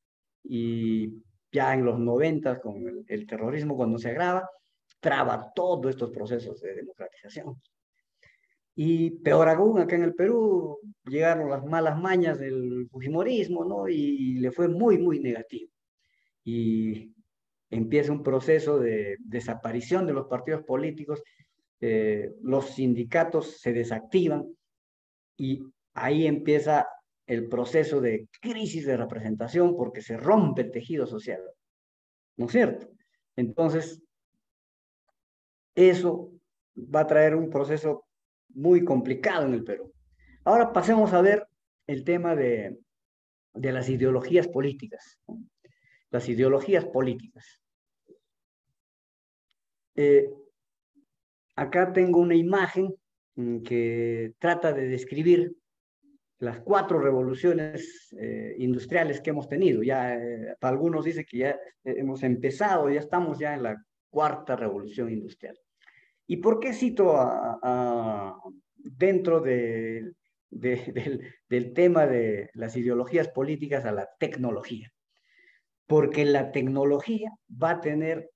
[SPEAKER 2] y ya en los 90, con el terrorismo cuando se agrava, traba todos estos procesos de democratización. Y peor aún, acá en el Perú llegaron las malas mañas del fujimorismo, ¿no? Y le fue muy, muy negativo. Y empieza un proceso de desaparición de los partidos políticos, los sindicatos se desactivan y ahí empieza el proceso de crisis de representación porque se rompe el tejido social, ¿no es cierto? Entonces, eso va a traer un proceso muy complicado en el Perú. Ahora pasemos a ver el tema de las ideologías políticas, ¿no? Las ideologías políticas. Acá tengo una imagen que trata de describir las 4 revoluciones industriales que hemos tenido. Ya para algunos dice que ya hemos empezado, ya estamos ya en la 4ª revolución industrial. ¿Y por qué cito dentro del tema de las ideologías políticas a la tecnología? Porque la tecnología va a tener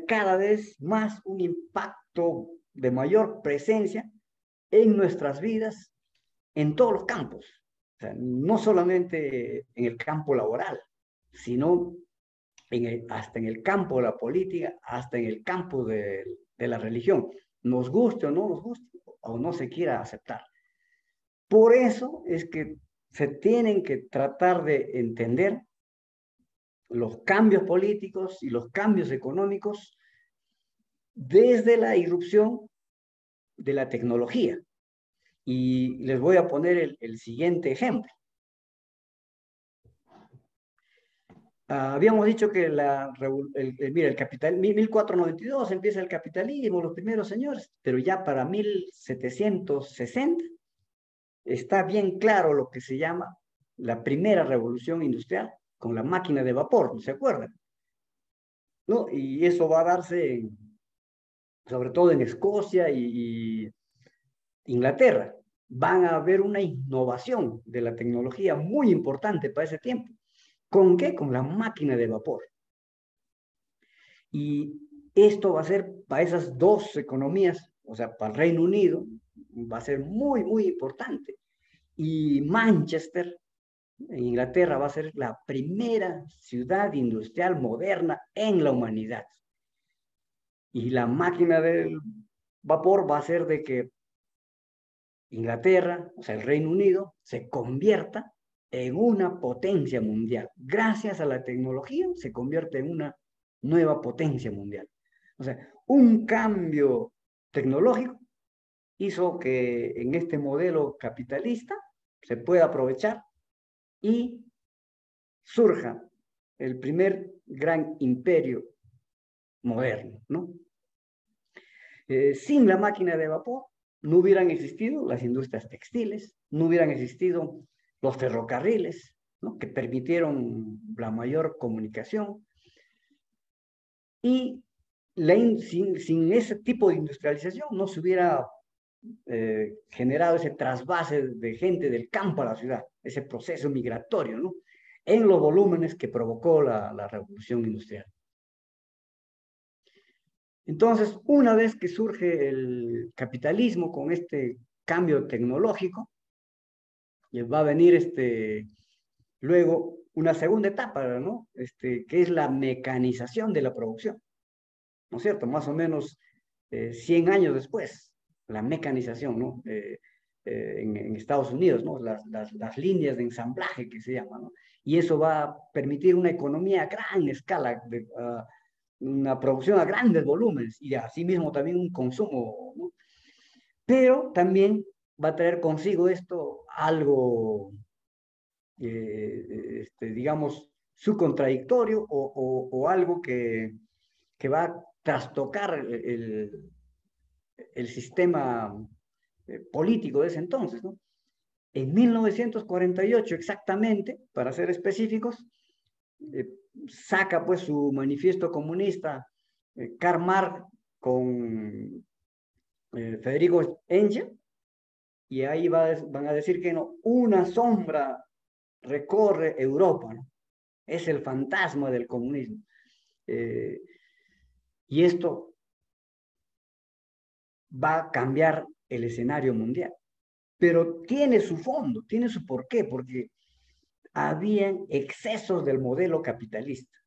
[SPEAKER 2] cada vez más un impacto de mayor presencia en nuestras vidas, en todos los campos. O sea, no solamente en el campo laboral, sino hasta en el campo de la política, hasta en el campo de la religión. Nos guste o no nos guste, o no se quiera aceptar. Por eso es que se tienen que tratar de entender los cambios políticos y los cambios económicos desde la irrupción de la tecnología. Y les voy a poner el siguiente ejemplo. Habíamos dicho que mira, el capital, 1492 empieza el capitalismo, los primeros señores, pero ya para 1760 está bien claro lo que se llama la primera revolución industrial con la máquina de vapor, ¿no se acuerdan? ¿no? Y eso va a darse sobre todo en Escocia y Inglaterra. Van a haber una innovación de la tecnología muy importante para ese tiempo. ¿Con qué? Con la máquina de vapor. Y esto va a ser para esas dos economías, o sea, para el Reino Unido, va a ser muy, muy importante. Y Manchester, en Inglaterra, va a ser la primera ciudad industrial moderna en la humanidad. Y la máquina del vapor va a hacer de que Inglaterra, o sea, el Reino Unido, se convierta en una potencia mundial. Gracias a la tecnología se convierte en una nueva potencia mundial. O sea, un cambio tecnológico hizo que en este modelo capitalista se pueda aprovechar y surja el primer gran imperio moderno, ¿no? Sin la máquina de vapor no hubieran existido las industrias textiles, no hubieran existido los ferrocarriles, ¿no? Que permitieron la mayor comunicación. Y sin ese tipo de industrialización no se hubiera generado ese trasvase de gente del campo a la ciudad, ese proceso migratorio, ¿no? En los volúmenes que provocó la revolución industrial. Entonces, una vez que surge el capitalismo con este cambio tecnológico, va a venir luego una segunda etapa, ¿no? Que es la mecanización de la producción, ¿no es cierto? Más o menos 100 años después, la mecanización, ¿no? En Estados Unidos, ¿no? Las líneas de ensamblaje que se llaman, ¿no? Y eso va a permitir una economía a gran escala, una producción a grandes volúmenes y asimismo también un consumo, ¿no? Pero también va a traer consigo esto algo, digamos, subcontradictorio o algo que va a trastocar el sistema político de ese entonces, ¿no? En 1948 exactamente, para ser específicos, saca pues su manifiesto comunista Karl Marx con Federico Engel, y ahí van a decir que no, una sombra recorre Europa, ¿no? Es el fantasma del comunismo. Y esto va a cambiar el escenario mundial. Pero tiene su fondo, tiene su porqué, porque habían excesos del modelo capitalista.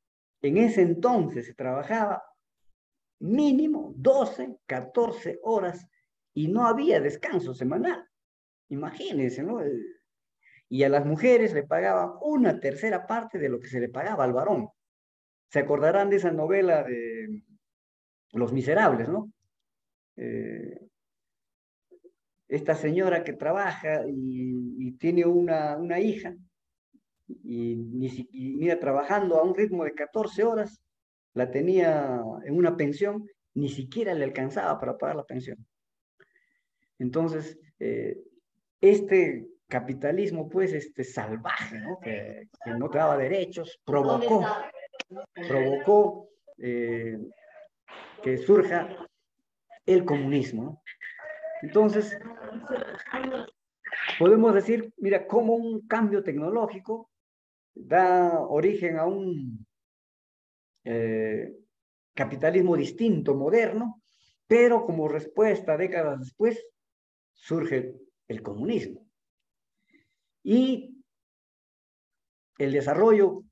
[SPEAKER 2] En ese entonces se trabajaba mínimo 12, 14 horas y no había descanso semanal. Imagínense, ¿no? Y a las mujeres le pagaban una tercera parte de lo que se le pagaba al varón. Se acordarán de esa novela de Los Miserables, ¿no? Esta señora que trabaja y tiene una hija y mira, trabajando a un ritmo de 14 horas, la tenía en una pensión, ni siquiera le alcanzaba para pagar la pensión. Entonces, este capitalismo, pues, salvaje, ¿no? Que no te daba derechos, provocó que surja el comunismo, ¿no? Entonces, podemos decir, mira, cómo un cambio tecnológico da origen a un capitalismo distinto, moderno, pero como respuesta, décadas después, surge el comunismo. Y el desarrollo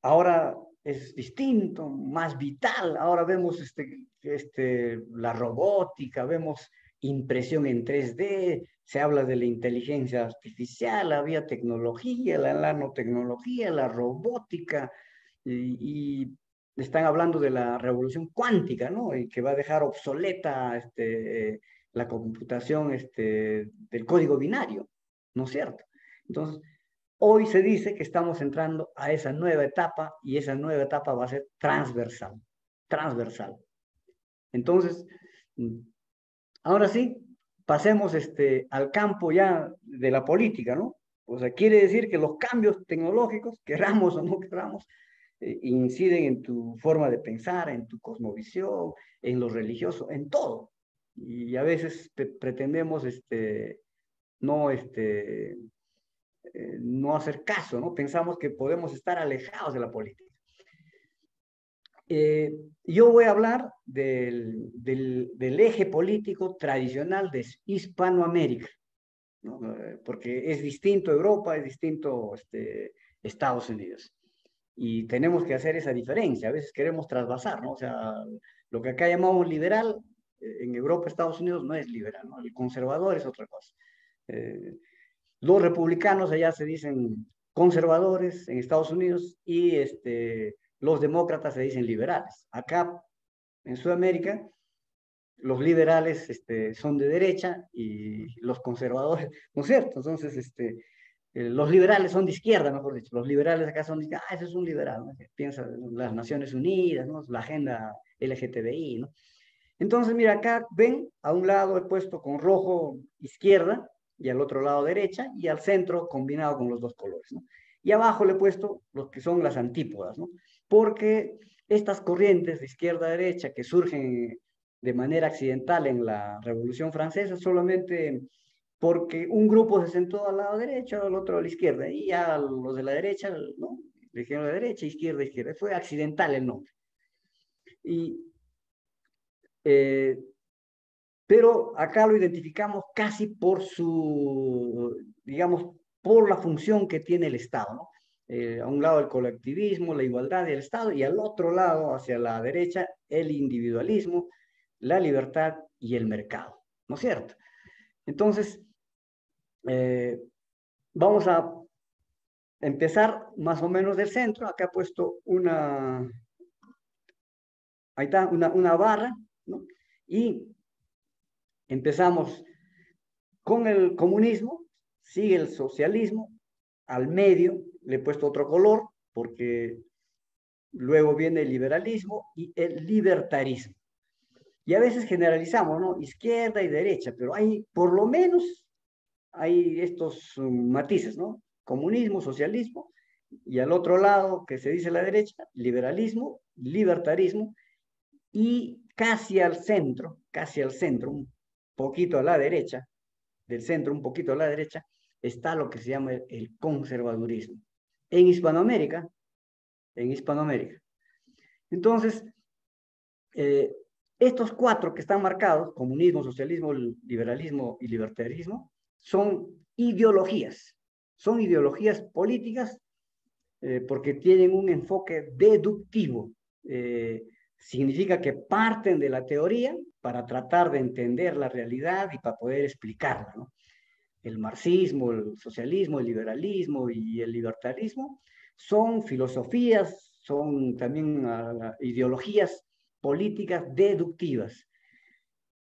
[SPEAKER 2] ahora es distinto, más vital. Ahora vemos la robótica, vemos impresión en 3D, se habla de la inteligencia artificial, la biotecnología, la nanotecnología, la robótica, y están hablando de la revolución cuántica, ¿no? Y que va a dejar obsoleta la computación del código binario, ¿no es cierto? Entonces, hoy se dice que estamos entrando a esa nueva etapa y esa nueva etapa va a ser transversal, transversal. Entonces, ahora sí, pasemos al campo ya de la política, ¿no? O sea, quiere decir que los cambios tecnológicos, querramos o no querramos, inciden en tu forma de pensar, en tu cosmovisión, en lo religioso, en todo. Y a veces pretendemos no, no hacer caso, ¿no? Pensamos que podemos estar alejados de la política. Yo voy a hablar del eje político tradicional de Hispanoamérica, ¿no? Porque es distinto Europa, es distinto Estados Unidos. Y tenemos que hacer esa diferencia. A veces queremos trasvasar, ¿no? O sea, lo que acá llamamos liberal, en Europa, Estados Unidos, no es liberal, ¿no? El conservador es otra cosa. Los republicanos allá se dicen conservadores en Estados Unidos y los demócratas se dicen liberales. Acá, en Sudamérica, los liberales son de derecha y los conservadores, ¿no es cierto? Entonces, los liberales son de izquierda, mejor dicho. Los liberales acá son de izquierda. Ese es un liberal, ¿no? Que piensa en las Naciones Unidas, ¿no? La agenda LGTBI, ¿no? Entonces, mira, acá ven, a un lado he puesto con rojo izquierda y al otro lado derecha y al centro combinado con los dos colores, ¿no? Y abajo le he puesto los que son las antípodas, ¿no? Porque estas corrientes de izquierda a derecha que surgen de manera accidental en la Revolución Francesa solamente porque un grupo se sentó al lado derecho, el otro a la izquierda, y ya los de la derecha, ¿no? Le dijeron la derecha, izquierda, izquierda. Fue accidental el nombre. Pero acá lo identificamos casi por su, digamos, por la función que tiene el Estado, ¿no? A un lado el colectivismo, la igualdad del Estado, y al otro lado, hacia la derecha, el individualismo, la libertad y el mercado, ¿no es cierto? Entonces, vamos a empezar más o menos del centro. Acá he puesto ahí está, una barra, ¿no? Y empezamos con el comunismo, sigue el socialismo, al medio le he puesto otro color porque luego viene el liberalismo y el libertarismo. Y a veces generalizamos, ¿no? Izquierda y derecha, pero hay, por lo menos, hay estos matices, ¿no? Comunismo, socialismo, y al otro lado, que se dice la derecha, liberalismo, libertarismo, y casi al centro, un poquito a la derecha, del centro, un poquito a la derecha, está lo que se llama el conservadurismo. En Hispanoamérica. Entonces, estos cuatro que están marcados, comunismo, socialismo, liberalismo y libertarismo, son ideologías políticas porque tienen un enfoque deductivo. Significa que parten de la teoría para tratar de entender la realidad y para poder explicarla, ¿no? El marxismo, el socialismo, el liberalismo y el libertarismo son filosofías, son también ideologías políticas deductivas.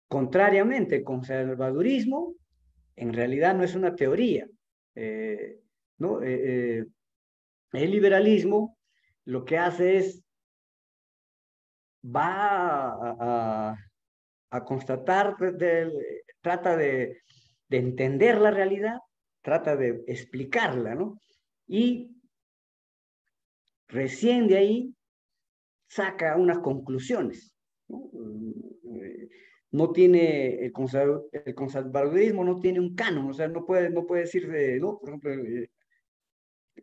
[SPEAKER 2] Contrariamente, el conservadurismo en realidad no es una teoría, ¿no? El liberalismo lo que hace es, va a constatar, trata de entender la realidad, trata de explicarla, ¿no? Y recién de ahí saca unas conclusiones, ¿no? No tiene, el conservadurismo no tiene un canon, o sea, no puede decir, ¿no? Por ejemplo, el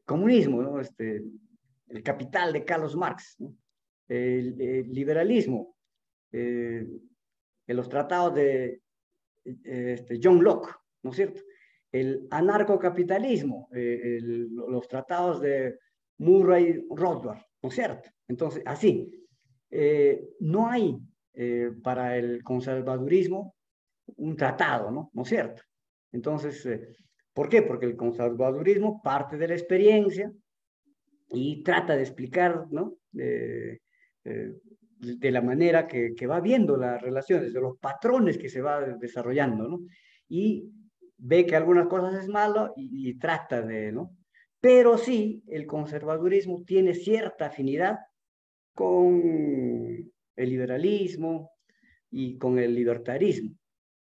[SPEAKER 2] comunismo, ¿no? El Capital de Carlos Marx, ¿no? El liberalismo, en los tratados de John Locke, ¿no es cierto? El anarcocapitalismo, los tratados de Murray Rothbard, ¿no es cierto? Entonces, así, no hay para el conservadurismo un tratado, ¿no? ¿No es cierto? Entonces, ¿por qué? Porque el conservadurismo parte de la experiencia y trata de explicar, ¿no? De la manera que va viendo las relaciones, de los patrones que se va desarrollando, ¿no? Y ve que algunas cosas es malo y trata de, ¿no? Pero sí, el conservadurismo tiene cierta afinidad con el liberalismo y con el libertarismo.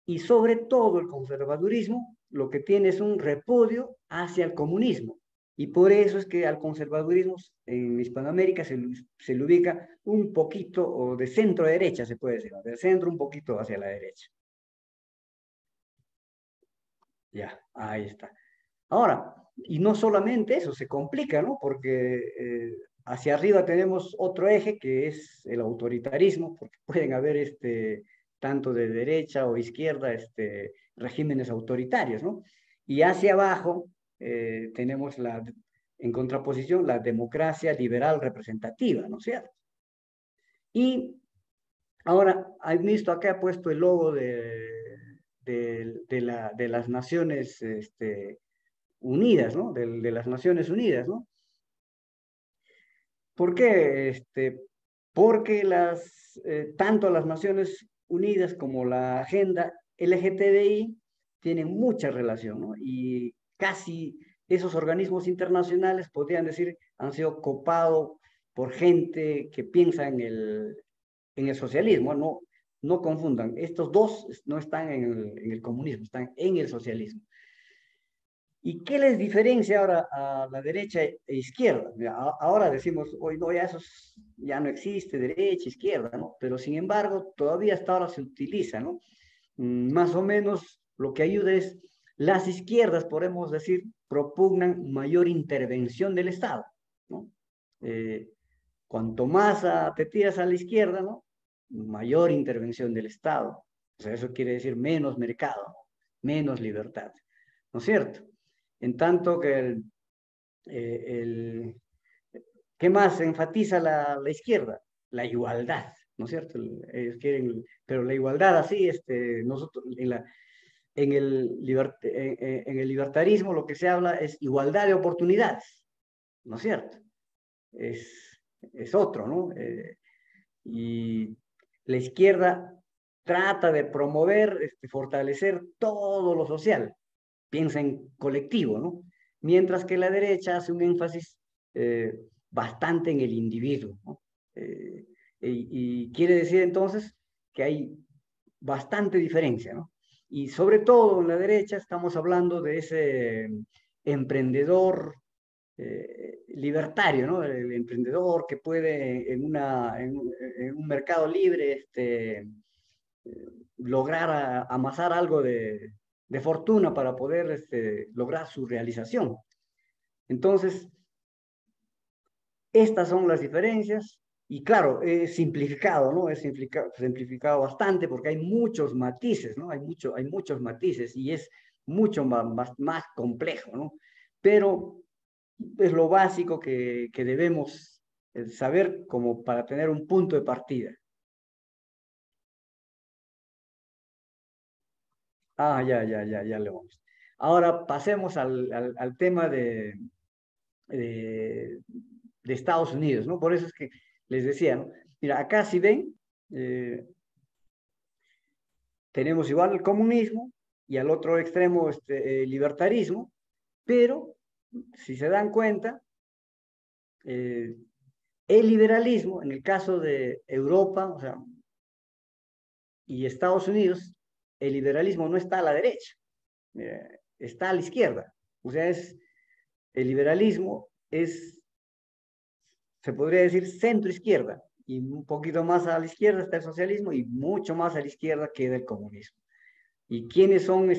[SPEAKER 2] Y sobre todo el conservadurismo lo que tiene es un repudio hacia el comunismo Y por eso es que al conservadurismo en Hispanoamérica se le ubica un poquito, o de centro derecha se puede decir, del centro un poquito hacia la derecha. Ya, ahí está. Ahora, y no solamente eso, se complica, ¿no? Porque hacia arriba tenemos otro eje que es el autoritarismo, porque pueden haber tanto de derecha o izquierda regímenes autoritarios, ¿no? Y hacia abajo tenemos en contraposición la democracia liberal representativa, ¿no es cierto? Y ahora, ¿has visto acá he puesto el logo de las Naciones Unidas, ¿no? De las Naciones Unidas, ¿no? ¿Por qué? Porque tanto las Naciones Unidas como la agenda LGTBI tienen mucha relación, ¿no? Y casi esos organismos internacionales, podrían decir, han sido copados por gente que piensa en el socialismo, ¿no? No confundan, estos dos no están en el comunismo, están en el socialismo. ¿Y qué les diferencia ahora a la derecha e izquierda? Ahora decimos, hoy no, ya no existe derecha, izquierda, ¿no? Pero sin embargo, todavía hasta ahora se utiliza, ¿no? Más o menos lo que ayuda es, las izquierdas, podemos decir, propugnan mayor intervención del Estado, ¿no? Cuanto más te tiras a la izquierda, ¿no? Mayor intervención del Estado. O sea, eso quiere decir menos mercado, menos libertad, ¿no es cierto? En tanto que ¿qué más enfatiza la izquierda? La igualdad, ¿no es cierto? Ellos quieren, pero la igualdad así, nosotros en el libertarismo lo que se habla es igualdad de oportunidades, ¿no es cierto? Es otro, ¿no? Y la izquierda trata de promover, fortalecer todo lo social, piensa en colectivo, ¿no? Mientras que la derecha hace un énfasis bastante en el individuo, ¿no? Y quiere decir entonces que hay bastante diferencia, ¿no? Y sobre todo en la derecha estamos hablando de ese emprendedor libertario, ¿no? El emprendedor que puede en un mercado libre lograr amasar algo de fortuna para poder lograr su realización. Entonces, estas son las diferencias y claro, es simplificado, ¿no? Es simplificado bastante porque hay muchos matices, ¿no? Hay muchos matices y es mucho más complejo, ¿no? Pero es lo básico que debemos saber como para tener un punto de partida. Ya lo vamos. Ahora pasemos al tema de Estados Unidos, ¿no? Por eso es que les decía, ¿no? Mira, acá si ven, tenemos igual el comunismo y al otro extremo libertarismo, pero si se dan cuenta, el liberalismo, en el caso de Europa, o sea, y Estados Unidos, el liberalismo no está a la derecha, está a la izquierda. O sea, el liberalismo se podría decir centro-izquierda, y un poquito más a la izquierda está el socialismo y mucho más a la izquierda queda el comunismo. ¿Y quiénes son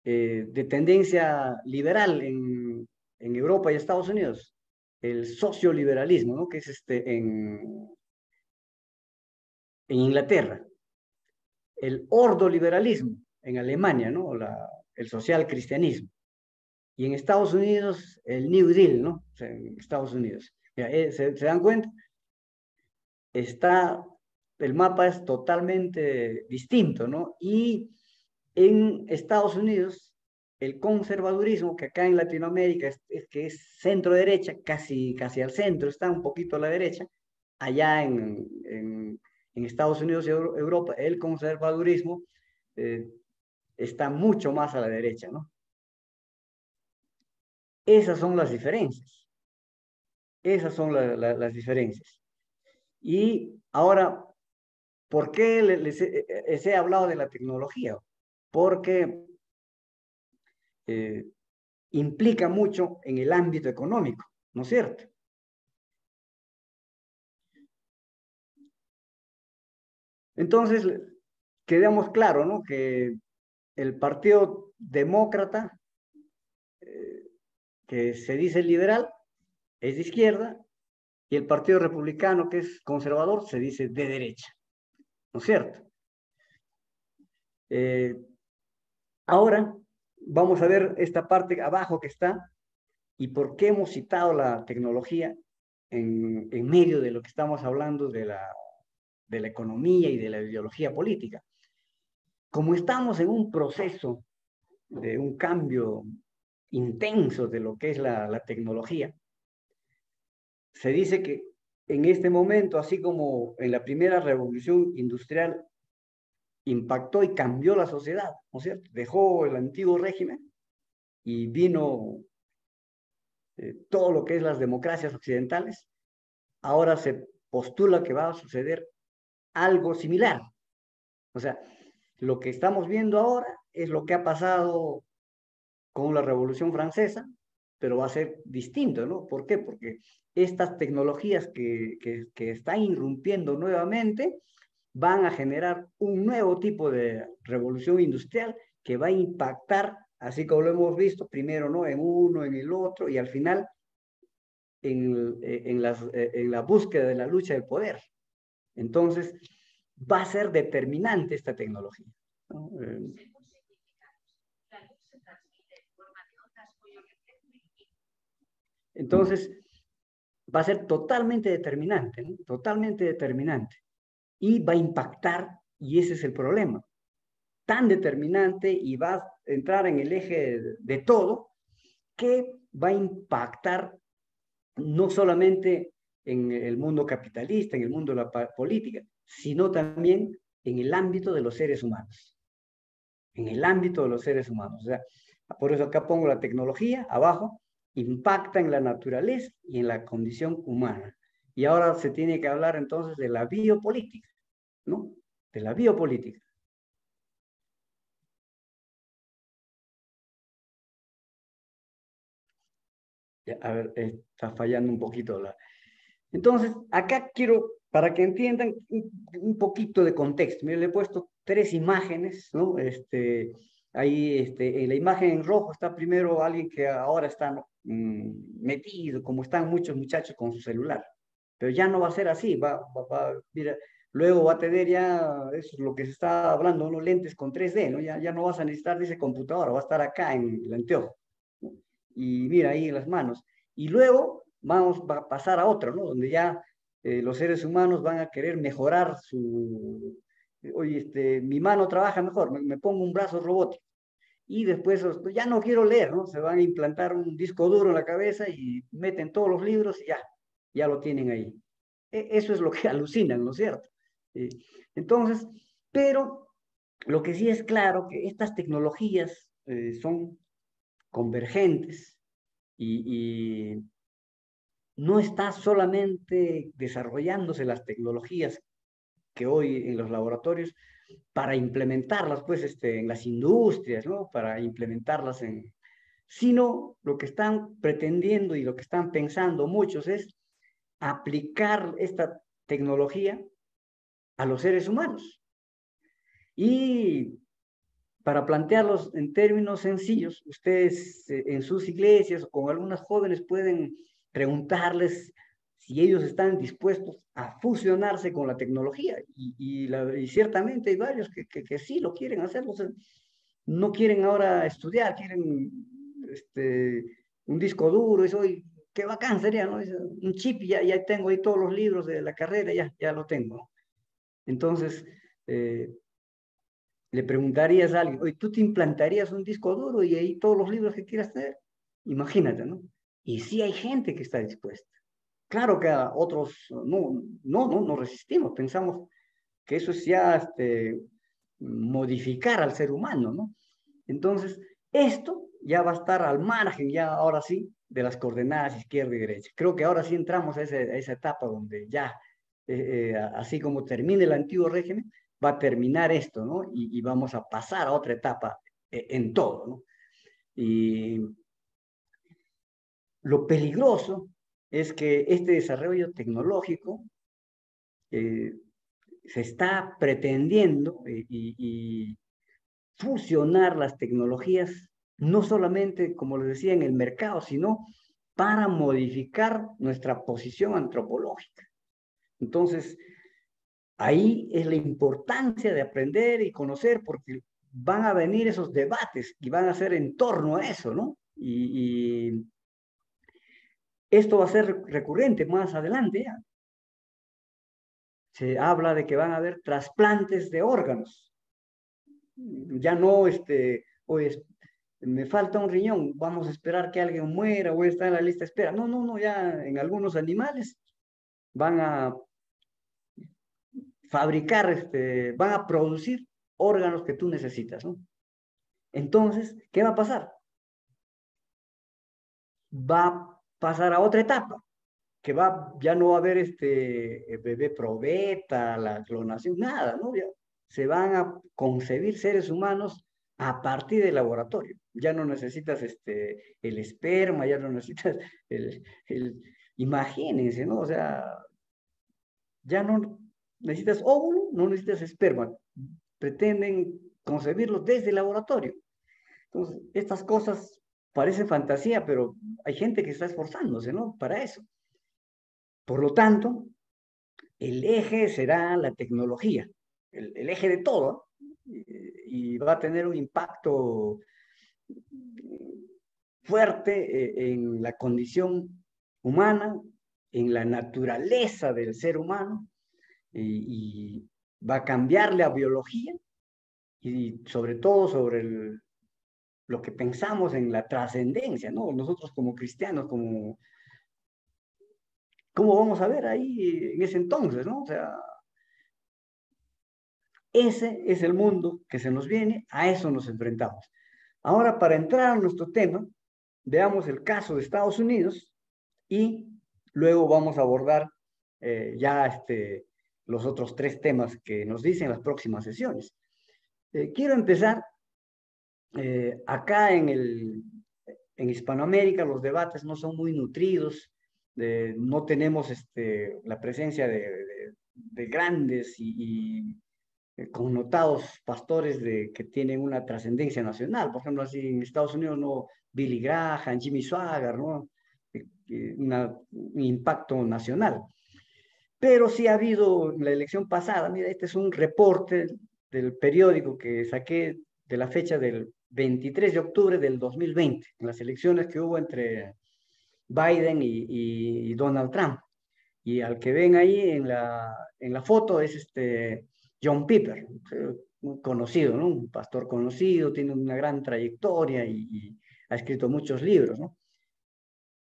[SPEAKER 2] de tendencia liberal en Europa y Estados Unidos? El socioliberalismo, ¿no? Que es en Inglaterra. El ordoliberalismo en Alemania, ¿no? El socialcristianismo. Y en Estados Unidos, el New Deal, ¿no? O sea, en Estados Unidos. Mira, ¿se dan cuenta? El mapa es totalmente distinto, ¿no? Y en Estados Unidos, el conservadurismo, que acá en Latinoamérica que es centro-derecha, casi al centro, está un poquito a la derecha, allá en Estados Unidos y Europa, el conservadurismo está mucho más a la derecha, ¿no? Esas son las diferencias. Esas son las diferencias. Y ahora, ¿por qué les he hablado de la tecnología? Porque implica mucho en el ámbito económico, ¿no es cierto? Entonces, quedamos claro, ¿no? Que el Partido Demócrata, que se dice liberal, es de izquierda, y el Partido Republicano, que es conservador, se dice de derecha, ¿no es cierto? Ahora vamos a ver esta parte abajo que está y por qué hemos citado la tecnología en medio de lo que estamos hablando de la economía y de la ideología política. Como estamos en un proceso de un cambio intenso de lo que es la tecnología, se dice que en este momento, así como en la primera revolución industrial impactó y cambió la sociedad, ¿no es cierto? Dejó el antiguo régimen y vino todo lo que es las democracias occidentales. Ahora se postula que va a suceder algo similar. O sea, lo que estamos viendo ahora es lo que ha pasado con la Revolución Francesa, pero va a ser distinto, ¿no? ¿Por qué? Porque estas tecnologías que están irrumpiendo nuevamente van a generar un nuevo tipo de revolución industrial que va a impactar, así como lo hemos visto, primero, ¿no? En uno, en el otro, y al final en la búsqueda de la lucha del poder. Entonces, va a ser determinante esta tecnología, ¿no? Entonces, va a ser totalmente determinante, ¿no? Totalmente determinante. Y va a impactar, y ese es el problema, tan determinante y va a entrar en el eje de todo, que va a impactar no solamente en el mundo capitalista, en el mundo de la política, sino también en el ámbito de los seres humanos. En el ámbito de los seres humanos. O sea, por eso acá pongo la tecnología abajo, impacta en la naturaleza y en la condición humana. Y ahora se tiene que hablar entonces de la biopolítica, ¿no? De la biopolítica. Ya, a ver, está fallando un poquito la... Entonces, acá quiero, para que entiendan un poquito de contexto, miren, le he puesto 3 imágenes, ¿no? Ahí, en la imagen en rojo está primero alguien que ahora está metido, como están muchos muchachos con su celular. Pero ya no va a ser así, mira, luego va a tener ya, eso es lo que se está hablando, unos lentes con 3D, ¿no? Ya no vas a necesitar de ese computador, va a estar acá en el anteojo, ¿no? Y mira ahí en las manos. Y luego va a pasar a otro, ¿no? Donde ya los seres humanos van a querer mejorar su... Oye, mi mano trabaja mejor, me pongo un brazo robótico. Y después ya no quiero leer, ¿no? Se van a implantar un disco duro en la cabeza y meten todos los libros y ya lo tienen ahí. Eso es lo que alucinan, ¿no es cierto? Entonces, pero lo que sí es claro que estas tecnologías son convergentes y no está solamente desarrollándose las tecnologías que hoy en los laboratorios para implementarlas pues en las industrias, ¿no? Para implementarlas sino lo que están pretendiendo y lo que están pensando muchos es aplicar esta tecnología a los seres humanos. Y para plantearlos en términos sencillos, ustedes en sus iglesias o con algunas jóvenes pueden preguntarles si ellos están dispuestos a fusionarse con la tecnología. Y ciertamente hay varios que sí lo quieren hacer. O sea, no quieren ahora estudiar, quieren un disco duro. Eso, qué bacán sería, ¿no? Un chip, ya tengo ahí todos los libros de la carrera, ya lo tengo. Entonces, le preguntarías a alguien, oye, ¿tú te implantarías un disco duro y ahí todos los libros que quieras tener? Imagínate, ¿no? Y sí hay gente que está dispuesta. Claro que a otros no resistimos, pensamos que eso es ya modificar al ser humano, ¿no? Entonces, esto ya va a estar al margen, ya ahora sí, de las coordenadas izquierda y derecha. Creo que ahora sí entramos a esa etapa donde ya, así como termine el antiguo régimen, va a terminar esto, ¿no? Y vamos a pasar a otra etapa en todo, ¿no? Y lo peligroso es que este desarrollo tecnológico se está pretendiendo y fusionar las tecnologías, no solamente, como les decía, en el mercado, sino para modificar nuestra posición antropológica. Entonces, ahí es la importancia de aprender y conocer, porque van a venir esos debates y van a ser en torno a eso, ¿no? Y esto va a ser recurrente más adelante ya. Se habla de que van a haber trasplantes de órganos. Ya no, oye, me falta un riñón, vamos a esperar que alguien muera, voy a estar en la lista de espera. No, no, no, ya en algunos animales van a fabricar, van a producir órganos que tú necesitas, ¿no? Entonces, ¿qué va a pasar? Va a pasar a otra etapa, que ya no va a haber bebé probeta, la clonación, nada, ¿no? Ya se van a concebir seres humanos a partir del laboratorio. Ya no necesitas el esperma, ya no necesitas imagínense, ¿no? O sea, ya no necesitas óvulo, no necesitas esperma. Pretenden concebirlo desde el laboratorio. Entonces, estas cosas parecen fantasía, pero hay gente que está esforzándose, ¿no? Para eso. Por lo tanto, el eje será la tecnología, el eje de todo, y va a tener un impacto fuerte en la condición humana, en la naturaleza del ser humano, y va a cambiar la biología y sobre todo sobre lo que pensamos en la trascendencia, ¿no? Nosotros como cristianos, ¿cómo vamos a ver ahí en ese entonces, ¿no? O sea, ese es el mundo que se nos viene, a eso nos enfrentamos. Ahora, para entrar a nuestro tema, veamos el caso de Estados Unidos y luego vamos a abordar ya los otros 3 temas que nos dicen las próximas sesiones. Quiero empezar acá en Hispanoamérica. Los debates no son muy nutridos, no tenemos la presencia de grandes y connotados pastores que tienen una trascendencia nacional. Por ejemplo, así en Estados Unidos, no, Billy Graham, Jimmy Swaggart, ¿no? Un impacto nacional. Pero sí ha habido en la elección pasada, mira, este es un reporte del periódico que saqué de la fecha del 23 de octubre del 2020, en las elecciones que hubo entre Biden y Donald Trump. Y al que ven ahí en la foto es John Piper, un conocido, ¿no? Un pastor conocido, tiene una gran trayectoria y ha escrito muchos libros, ¿no?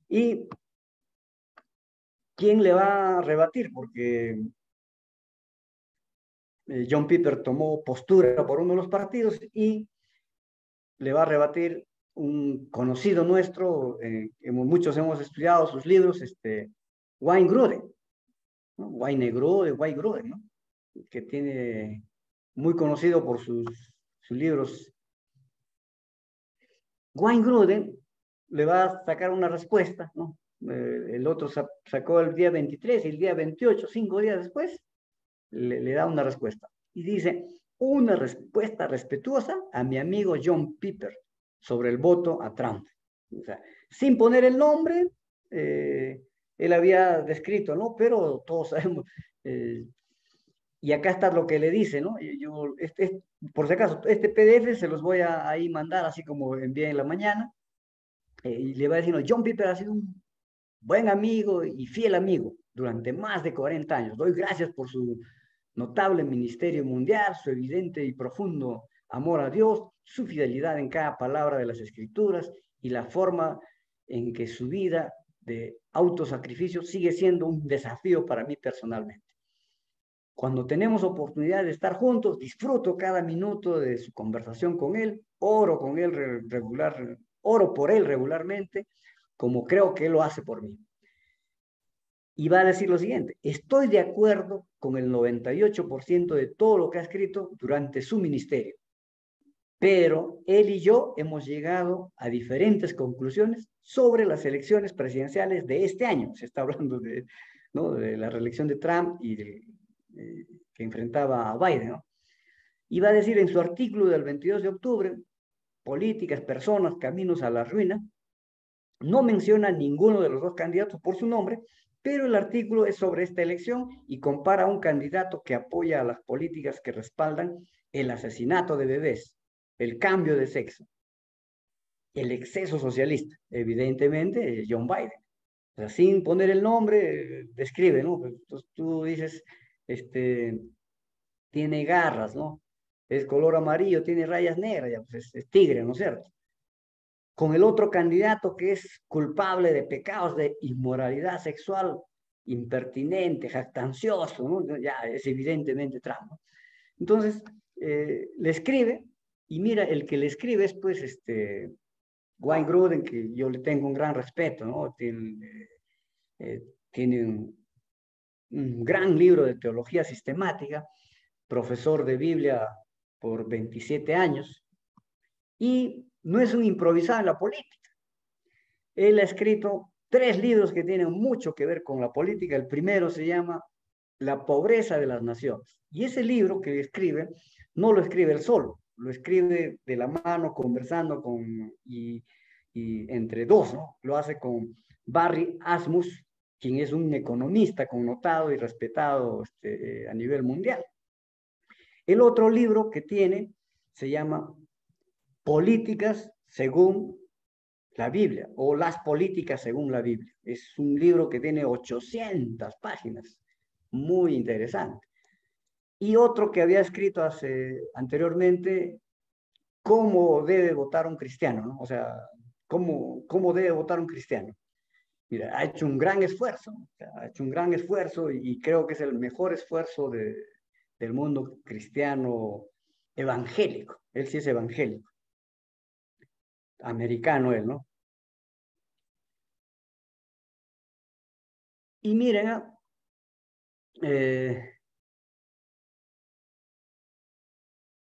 [SPEAKER 2] ¿Y quién le va a rebatir? Porque John Piper tomó postura por uno de los partidos y le va a rebatir un conocido nuestro, muchos hemos estudiado sus libros, Wayne Grudem, ¿no? Wayne Grudem, ¿no? Que tiene muy conocido por sus libros. Wayne Grudem le va a sacar una respuesta, ¿no? El otro sacó el día 23 y el día 28, 5 días después, le da una respuesta. Y dice, una respuesta respetuosa a mi amigo John Piper sobre el voto a Trump. O sea, sin poner el nombre, él había descrito, ¿no? Pero todos sabemos, y acá está lo que le dice, ¿no? Yo, por si acaso, este PDF se los voy a ahí mandar, así como envié en la mañana, y le va a decir, no, John Piper ha sido un buen amigo y fiel amigo durante más de 40 años. Doy gracias por su notable ministerio mundial, su evidente y profundo amor a Dios, su fidelidad en cada palabra de las Escrituras y la forma en que su vida de autosacrificio sigue siendo un desafío para mí personalmente. Cuando tenemos oportunidad de estar juntos, disfruto cada minuto de su conversación con él, oro por él regularmente, como creo que él lo hace por mí. Y va a decir lo siguiente, estoy de acuerdo con el 98% de todo lo que ha escrito durante su ministerio. pero él y yo hemos llegado a diferentes conclusiones sobre las elecciones presidenciales de este año. Se está hablando de, ¿no?, de la reelección de Trump y que enfrentaba a Biden, ¿no? Y va a decir en su artículo del 22 de octubre, políticas, personas, caminos a la ruina, no menciona ninguno de los dos candidatos por su nombre, pero el artículo es sobre esta elección y compara a un candidato que apoya a las políticas que respaldan el asesinato de bebés, el cambio de sexo, el exceso socialista, evidentemente John Biden. O sea, sin poner el nombre, describe, ¿no? Entonces tú dices, tiene garras, ¿no? Es color amarillo, tiene rayas negras, ya, pues es tigre, ¿no es cierto? Con el otro candidato que es culpable de pecados de inmoralidad sexual, impertinente, jactancioso, ¿no? Ya es evidentemente Trump, ¿no? Entonces, le escribe, y mira, el que le escribe es pues Wayne Grudem, que yo le tengo un gran respeto, ¿no? Tiene un gran libro de teología sistemática, profesor de Biblia por 27 años, y no es un improvisado en la política. Él ha escrito 3 libros que tienen mucho que ver con la política. El primero se llama La pobreza de las naciones. Y ese libro que escribe, no lo escribe él solo, lo escribe de la mano, conversando y entre dos, ¿no? Lo hace con Barry Asmus, quien es un economista connotado y respetado a nivel mundial. El otro libro que tiene se llama Políticas según la Biblia, o Las políticas según la Biblia. Es un libro que tiene 800 páginas, muy interesante. Y otro que había escrito anteriormente, cómo debe votar un cristiano, ¿no? O sea, cómo debe votar un cristiano. Mira, ha hecho un gran esfuerzo, ¿no? O sea, ha hecho un gran esfuerzo y creo que es el mejor esfuerzo del mundo cristiano evangélico. Él sí es evangélico. Americano él, ¿no? Y miren,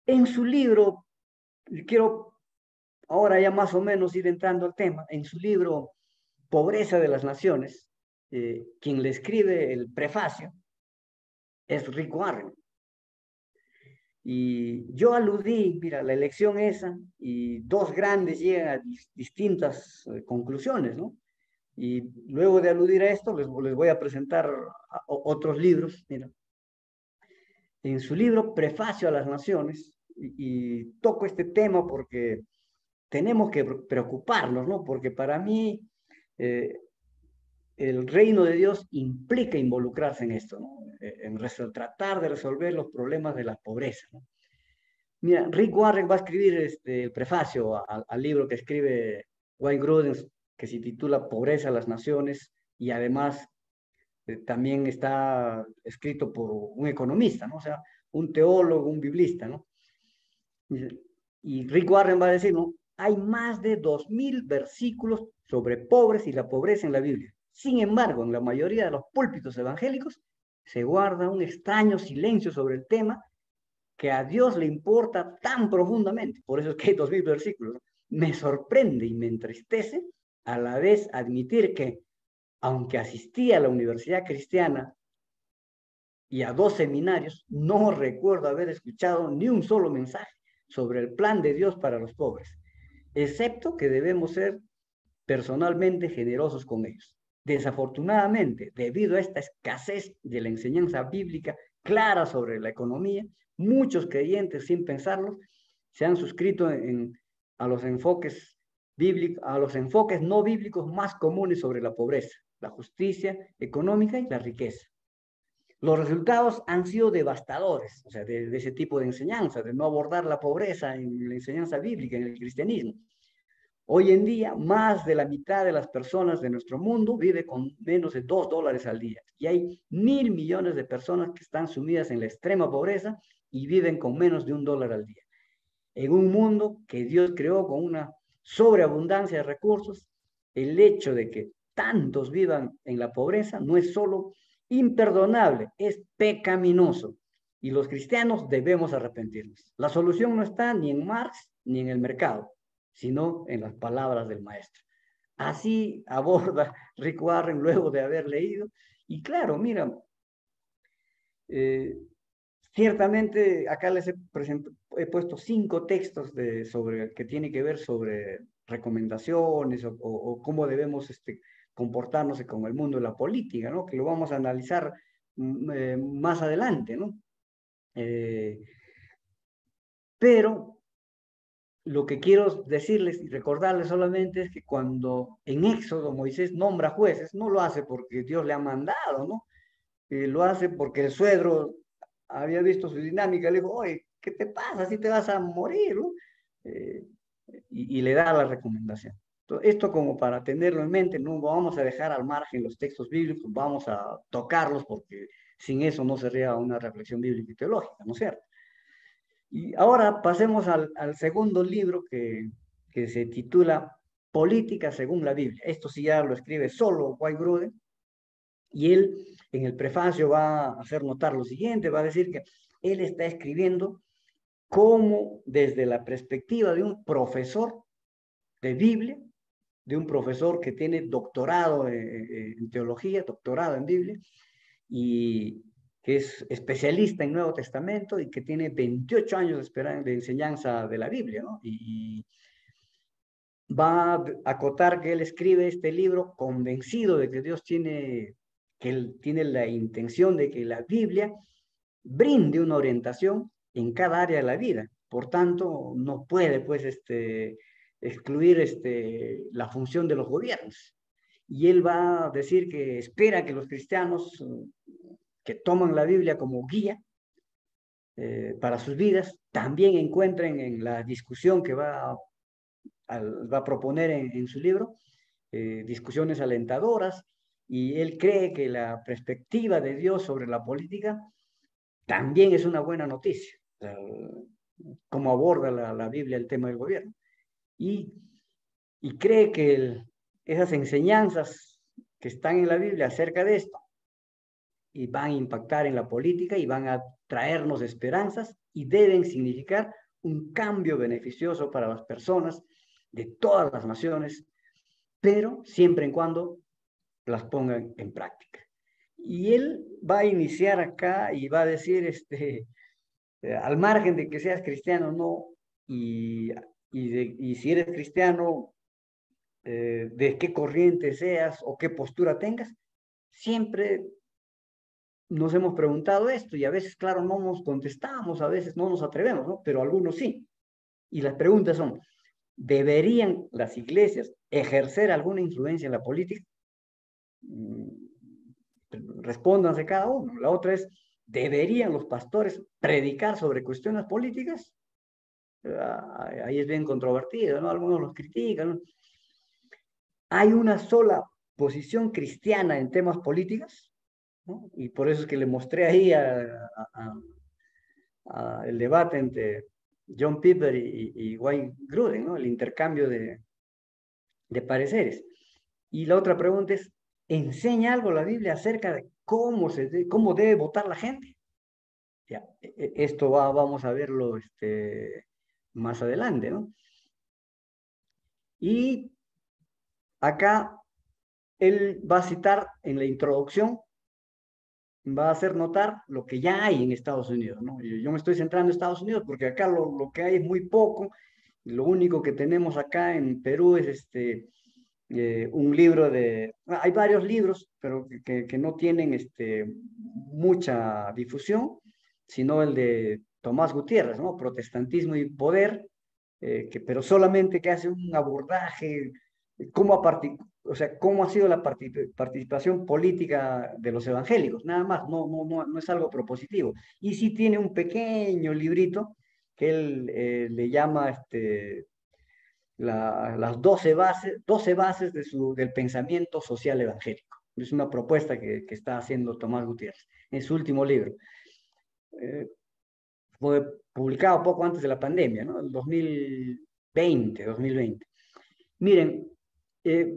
[SPEAKER 2] en su libro, quiero ahora ya más o menos ir entrando al tema, en su libro Pobreza de las Naciones, quien le escribe el prefacio es Rick Warren. Y yo aludí, mira, la elección esa, y 2 grandes llegan a distintas conclusiones, ¿no? Y luego de aludir a esto, les voy a presentar otros libros, mira. En su libro Prefacio a las Naciones, y toco este tema porque tenemos que preocuparnos, ¿no? Porque para mí el reino de Dios implica involucrarse en esto, ¿no? En tratar de resolver los problemas de la pobreza, ¿no? Mira, Rick Warren va a escribir el prefacio al libro que escribe Wayne Grudem, que se titula Pobreza a las Naciones, y además también está escrito por un economista, ¿no? O sea, un teólogo, un biblista, ¿no? Y Rick Warren va a decir, ¿no? Hay más de 2000 versículos sobre pobres y la pobreza en la Biblia. Sin embargo, en la mayoría de los púlpitos evangélicos se guarda un extraño silencio sobre el tema que a Dios le importa tan profundamente. Por eso es que hay 2000 versículos, ¿no? Me sorprende y me entristece a la vez admitir que, aunque asistí a la Universidad Cristiana y a 2 seminarios, no recuerdo haber escuchado ni un solo mensaje sobre el plan de Dios para los pobres, excepto que debemos ser personalmente generosos con ellos. Desafortunadamente, debido a esta escasez de la enseñanza bíblica clara sobre la economía, muchos creyentes, sin pensarlo, se han suscrito a los enfoques no bíblicos más comunes sobre la pobreza, la justicia económica y la riqueza. Los resultados han sido devastadores, o sea, de ese tipo de enseñanza, de no abordar la pobreza en la enseñanza bíblica, en el cristianismo. Hoy en día, más de la mitad de las personas de nuestro mundo vive con menos de $2 al día. Y hay 1.000 millones de personas que están sumidas en la extrema pobreza y viven con menos de $1 al día. En un mundo que Dios creó con una sobreabundancia de recursos, el hecho de que tantos vivan en la pobreza no es solo imperdonable, es pecaminoso. Y los cristianos debemos arrepentirnos. La solución no está ni en Marx ni en el mercado, sino en las palabras del maestro. Así aborda Rick Warren luego de haber leído. Y claro, mira, ciertamente acá les he puesto 5 textos que tienen que ver sobre recomendaciones o cómo debemos comportarnos con el mundo de la política, ¿no? Que lo vamos a analizar más adelante, ¿no? Pero lo que quiero decirles y recordarles solamente es que cuando en Éxodo Moisés nombra jueces, no lo hace porque Dios le ha mandado, ¿no? Lo hace porque el suegro había visto su dinámica, le dijo, oye, ¿qué te pasa? Así te vas a morir, ¿no? Y le da la recomendación. Entonces, esto como para tenerlo en mente, no vamos a dejar al margen los textos bíblicos, vamos a tocarlos porque sin eso no sería una reflexión bíblica y teológica, ¿no es cierto? Y ahora pasemos al segundo libro que se titula Política según la Biblia. Esto sí ya lo escribe solo Wayne Grudem, y él en el prefacio va a hacer notar lo siguiente, va a decir que él está escribiendo como desde la perspectiva de un profesor de Biblia, de un profesor que tiene doctorado en teología, doctorado en Biblia, y que es especialista en Nuevo Testamento y que tiene 28 años de enseñanza de la Biblia, ¿no? Y va a acotar que él escribe este libro convencido de que Dios que él tiene la intención de que la Biblia brinde una orientación en cada área de la vida. Por tanto, no puede, pues, excluir la función de los gobiernos. Y él va a decir que espera que los cristianos que toman la Biblia como guía para sus vidas, también encuentren en la discusión que va a proponer en su libro, discusiones alentadoras, y él cree que la perspectiva de Dios sobre la política también es una buena noticia, como aborda la Biblia el tema del gobierno. Y cree que esas enseñanzas que están en la Biblia acerca de esto y van a impactar en la política y van a traernos esperanzas y deben significar un cambio beneficioso para las personas de todas las naciones, pero siempre y cuando las pongan en práctica. Y él va a iniciar acá y va a decir, al margen de que seas cristiano o no, y si eres cristiano, de qué corriente seas o qué postura tengas, siempre nos hemos preguntado esto y a veces, claro, no nos contestamos, a veces no nos atrevemos, ¿no? Pero algunos sí. Y las preguntas son, ¿deberían las iglesias ejercer alguna influencia en la política? Respóndanse cada uno. La otra es, ¿deberían los pastores predicar sobre cuestiones políticas? Ahí es bien controvertido, ¿no? Algunos los critican, ¿no? ¿Hay una sola posición cristiana en temas políticos? ¿No? Y por eso es que le mostré ahí el debate entre John Piper y Wayne Grudem, ¿no? El intercambio de pareceres. Y la otra pregunta es, ¿enseña algo la Biblia acerca de cómo debe votar la gente? Ya, esto vamos a verlo más adelante, ¿no? Y acá él va a citar en la introducción, va a hacer notar lo que ya hay en Estados Unidos, ¿no? Yo me estoy centrando en Estados Unidos porque acá lo que hay es muy poco. Lo único que tenemos acá en Perú es un libro hay varios libros, pero que no tienen mucha difusión, sino el de Tomás Gutiérrez, ¿no? Protestantismo y Poder, pero solamente que hace un abordaje, cómo ha sido la participación política de los evangélicos, nada más, no es algo propositivo. Y sí tiene un pequeño librito que él le llama las 12 bases del pensamiento social evangélico. Es una propuesta que está haciendo Tomás Gutiérrez en su último libro. Fue publicado poco antes de la pandemia, ¿no? El 2020. Miren,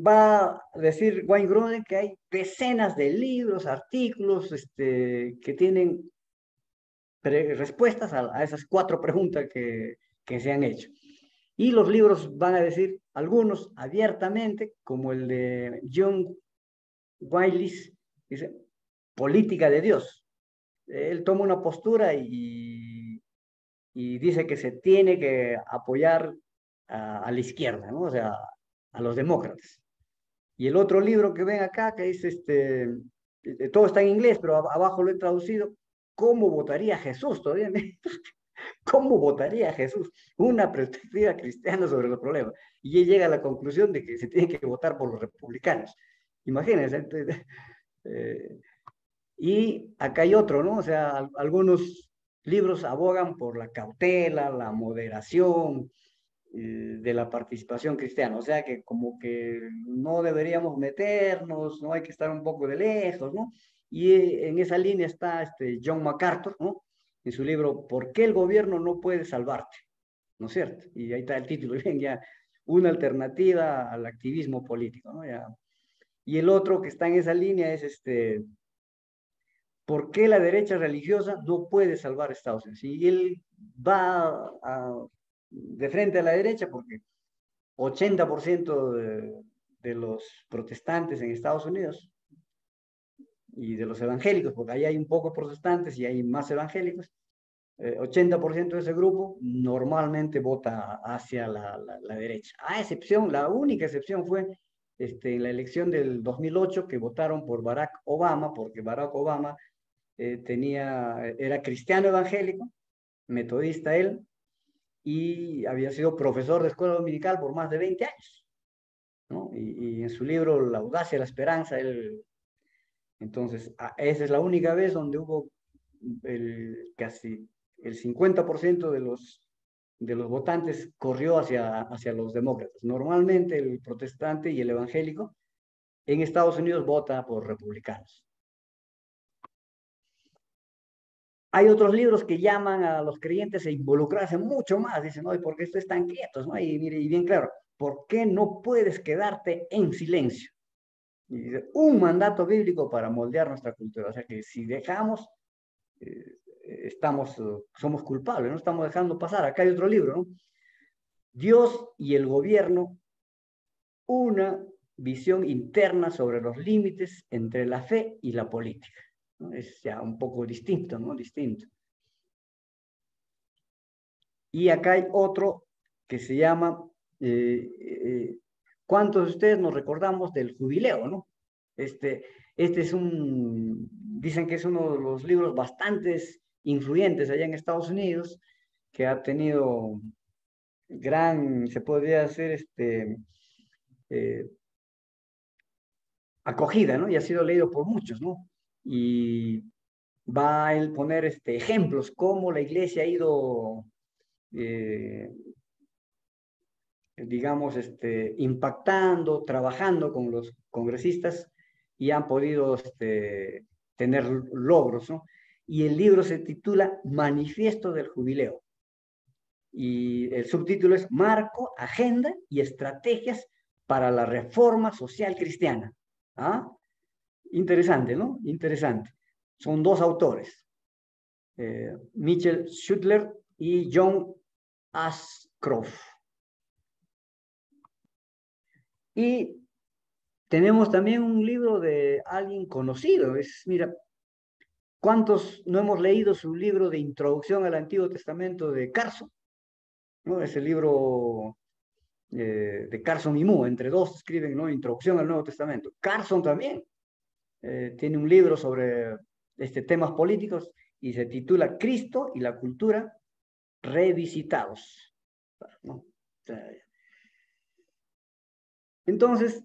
[SPEAKER 2] va a decir Wayne Grudem que hay decenas de libros, artículos, que tienen respuestas a esas 4 preguntas que se han hecho. Y los libros van a decir, algunos abiertamente, como el de John Willis, dice, política de Dios. Él toma una postura y dice que se tiene que apoyar a la izquierda, ¿no? O sea, a los demócratas. Y el otro libro que ven acá, que es todo está en inglés, pero abajo lo he traducido, ¿cómo votaría Jesús? Todavía ¿Cómo votaría Jesús? Una perspectiva cristiana sobre los problemas. Y él llega a la conclusión de que se tiene que votar por los republicanos. Imagínense. Y acá hay otro, ¿no? O sea, algunos libros abogan por la cautela, la moderación de la participación cristiana. O sea, que como que no deberíamos meternos, no hay que estar un poco de lejos, ¿no? Y en esa línea está John MacArthur, ¿no? En su libro, ¿por qué el gobierno no puede salvarte? ¿No es cierto? Y ahí está el título, bien, ya, una alternativa al activismo político, ¿no? Ya. Y el otro que está en esa línea es ¿por qué la derecha religiosa no puede salvar a Estados Unidos? Y él va de frente a la derecha porque 80% de los protestantes en Estados Unidos y de los evangélicos, porque ahí hay un poco protestantes y hay más evangélicos, 80% de ese grupo normalmente vota hacia la derecha. A excepción, la única excepción fue en la elección del 2008 que votaron por Barack Obama, porque Barack Obama era cristiano evangélico, metodista él, y había sido profesor de escuela dominical por más de 20 años, ¿no? Y en su libro La audacia y la esperanza, entonces, esa es la única vez donde hubo casi el 50% de los votantes corrió hacia los demócratas. Normalmente el protestante y el evangélico en Estados Unidos vota por republicanos. Hay otros libros que llaman a los creyentes a involucrarse mucho más. Dicen, ¿y por qué están quietos? ¿No? Y mire, y bien claro, ¿por qué no puedes quedarte en silencio? Y dice, un mandato bíblico para moldear nuestra cultura. O sea que si dejamos, somos culpables, no estamos dejando pasar. Acá hay otro libro, ¿no? Dios y el gobierno, una visión interna sobre los límites entre la fe y la política, ¿no? Es ya un poco distinto, ¿no? Distinto. Y acá hay otro que se llama, ¿cuántos de ustedes nos recordamos del jubileo, no? Este es dicen que es uno de los libros bastante influyentes allá en Estados Unidos, que ha tenido se podría decir, acogida, ¿no? Y ha sido leído por muchos, ¿no? Y va a él poner ejemplos, cómo la iglesia ha ido, digamos, impactando, trabajando con los congresistas y han podido tener logros, ¿no? Y el libro se titula Manifiesto del Jubileo. Y el subtítulo es Marco, Agenda y Estrategias para la Reforma Social Cristiana. ¿Ah? Interesante, ¿no? Interesante. Son 2 autores, Michael Schutler y John Ashcroft. Y tenemos también un libro de alguien conocido. Mira, ¿cuántos no hemos leído su libro de Introducción al Antiguo Testamento de Carson? ¿No? Ese libro de Carson y Moore, entre 2 escriben, ¿no? Introducción al Nuevo Testamento. Carson también tiene un libro sobre temas políticos y se titula Cristo y la cultura revisitados, ¿no? Entonces,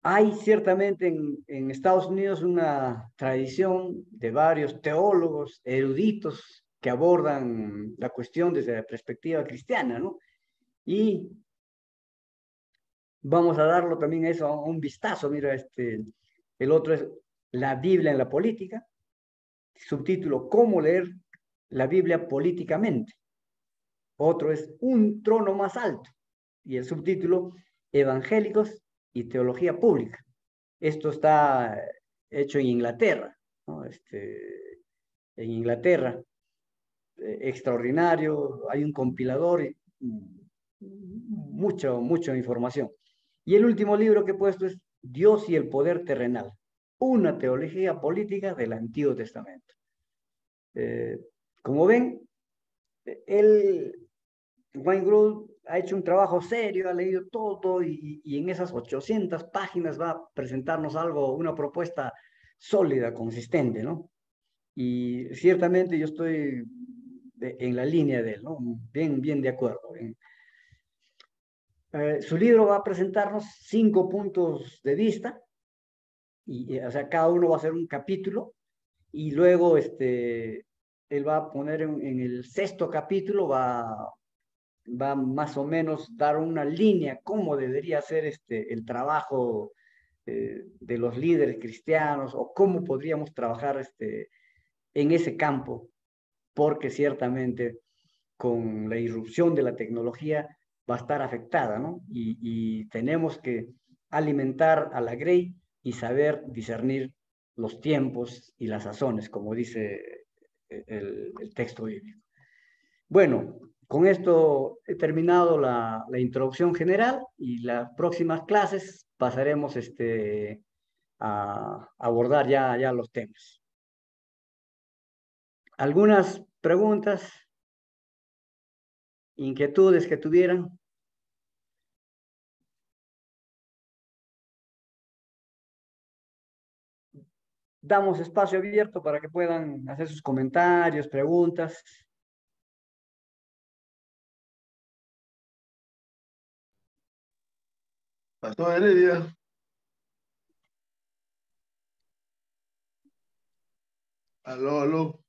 [SPEAKER 2] hay ciertamente en Estados Unidos una tradición de varios teólogos eruditos que abordan la cuestión desde la perspectiva cristiana, ¿no? Y vamos a darlo también a eso, a un vistazo. Mira, el otro es La Biblia en la política, subtítulo ¿Cómo leer la Biblia políticamente? Otro es Un trono más alto, y el subtítulo Evangélicos y teología pública. Esto está hecho en Inglaterra, ¿no? en Inglaterra, extraordinario, hay un compilador, mucha información. Y el último libro que he puesto es Dios y el poder terrenal, una teología política del Antiguo Testamento. Como ven, Wayne Grudem ha hecho un trabajo serio, ha leído todo y en esas 800 páginas va a presentarnos algo, una propuesta sólida, consistente, ¿no? Y ciertamente yo estoy en la línea de él, ¿no? Bien de acuerdo. Su libro va a presentarnos 5 puntos de vista, o sea, cada uno va a ser un capítulo, y luego él va a poner en el 6º capítulo, va más o menos dar una línea, cómo debería ser el trabajo de los líderes cristianos, o cómo podríamos trabajar en ese campo, porque ciertamente con la irrupción de la tecnología va a estar afectada, ¿no? Y tenemos que alimentar a la grey y saber discernir los tiempos y las sazones, como dice el texto bíblico. Bueno, con esto he terminado la introducción general, y las próximas clases pasaremos a abordar ya los temas. ¿Algunas preguntas, inquietudes que tuvieran? Damos espacio abierto para que puedan hacer sus comentarios, preguntas.
[SPEAKER 4] Pastor Heredia. Aló.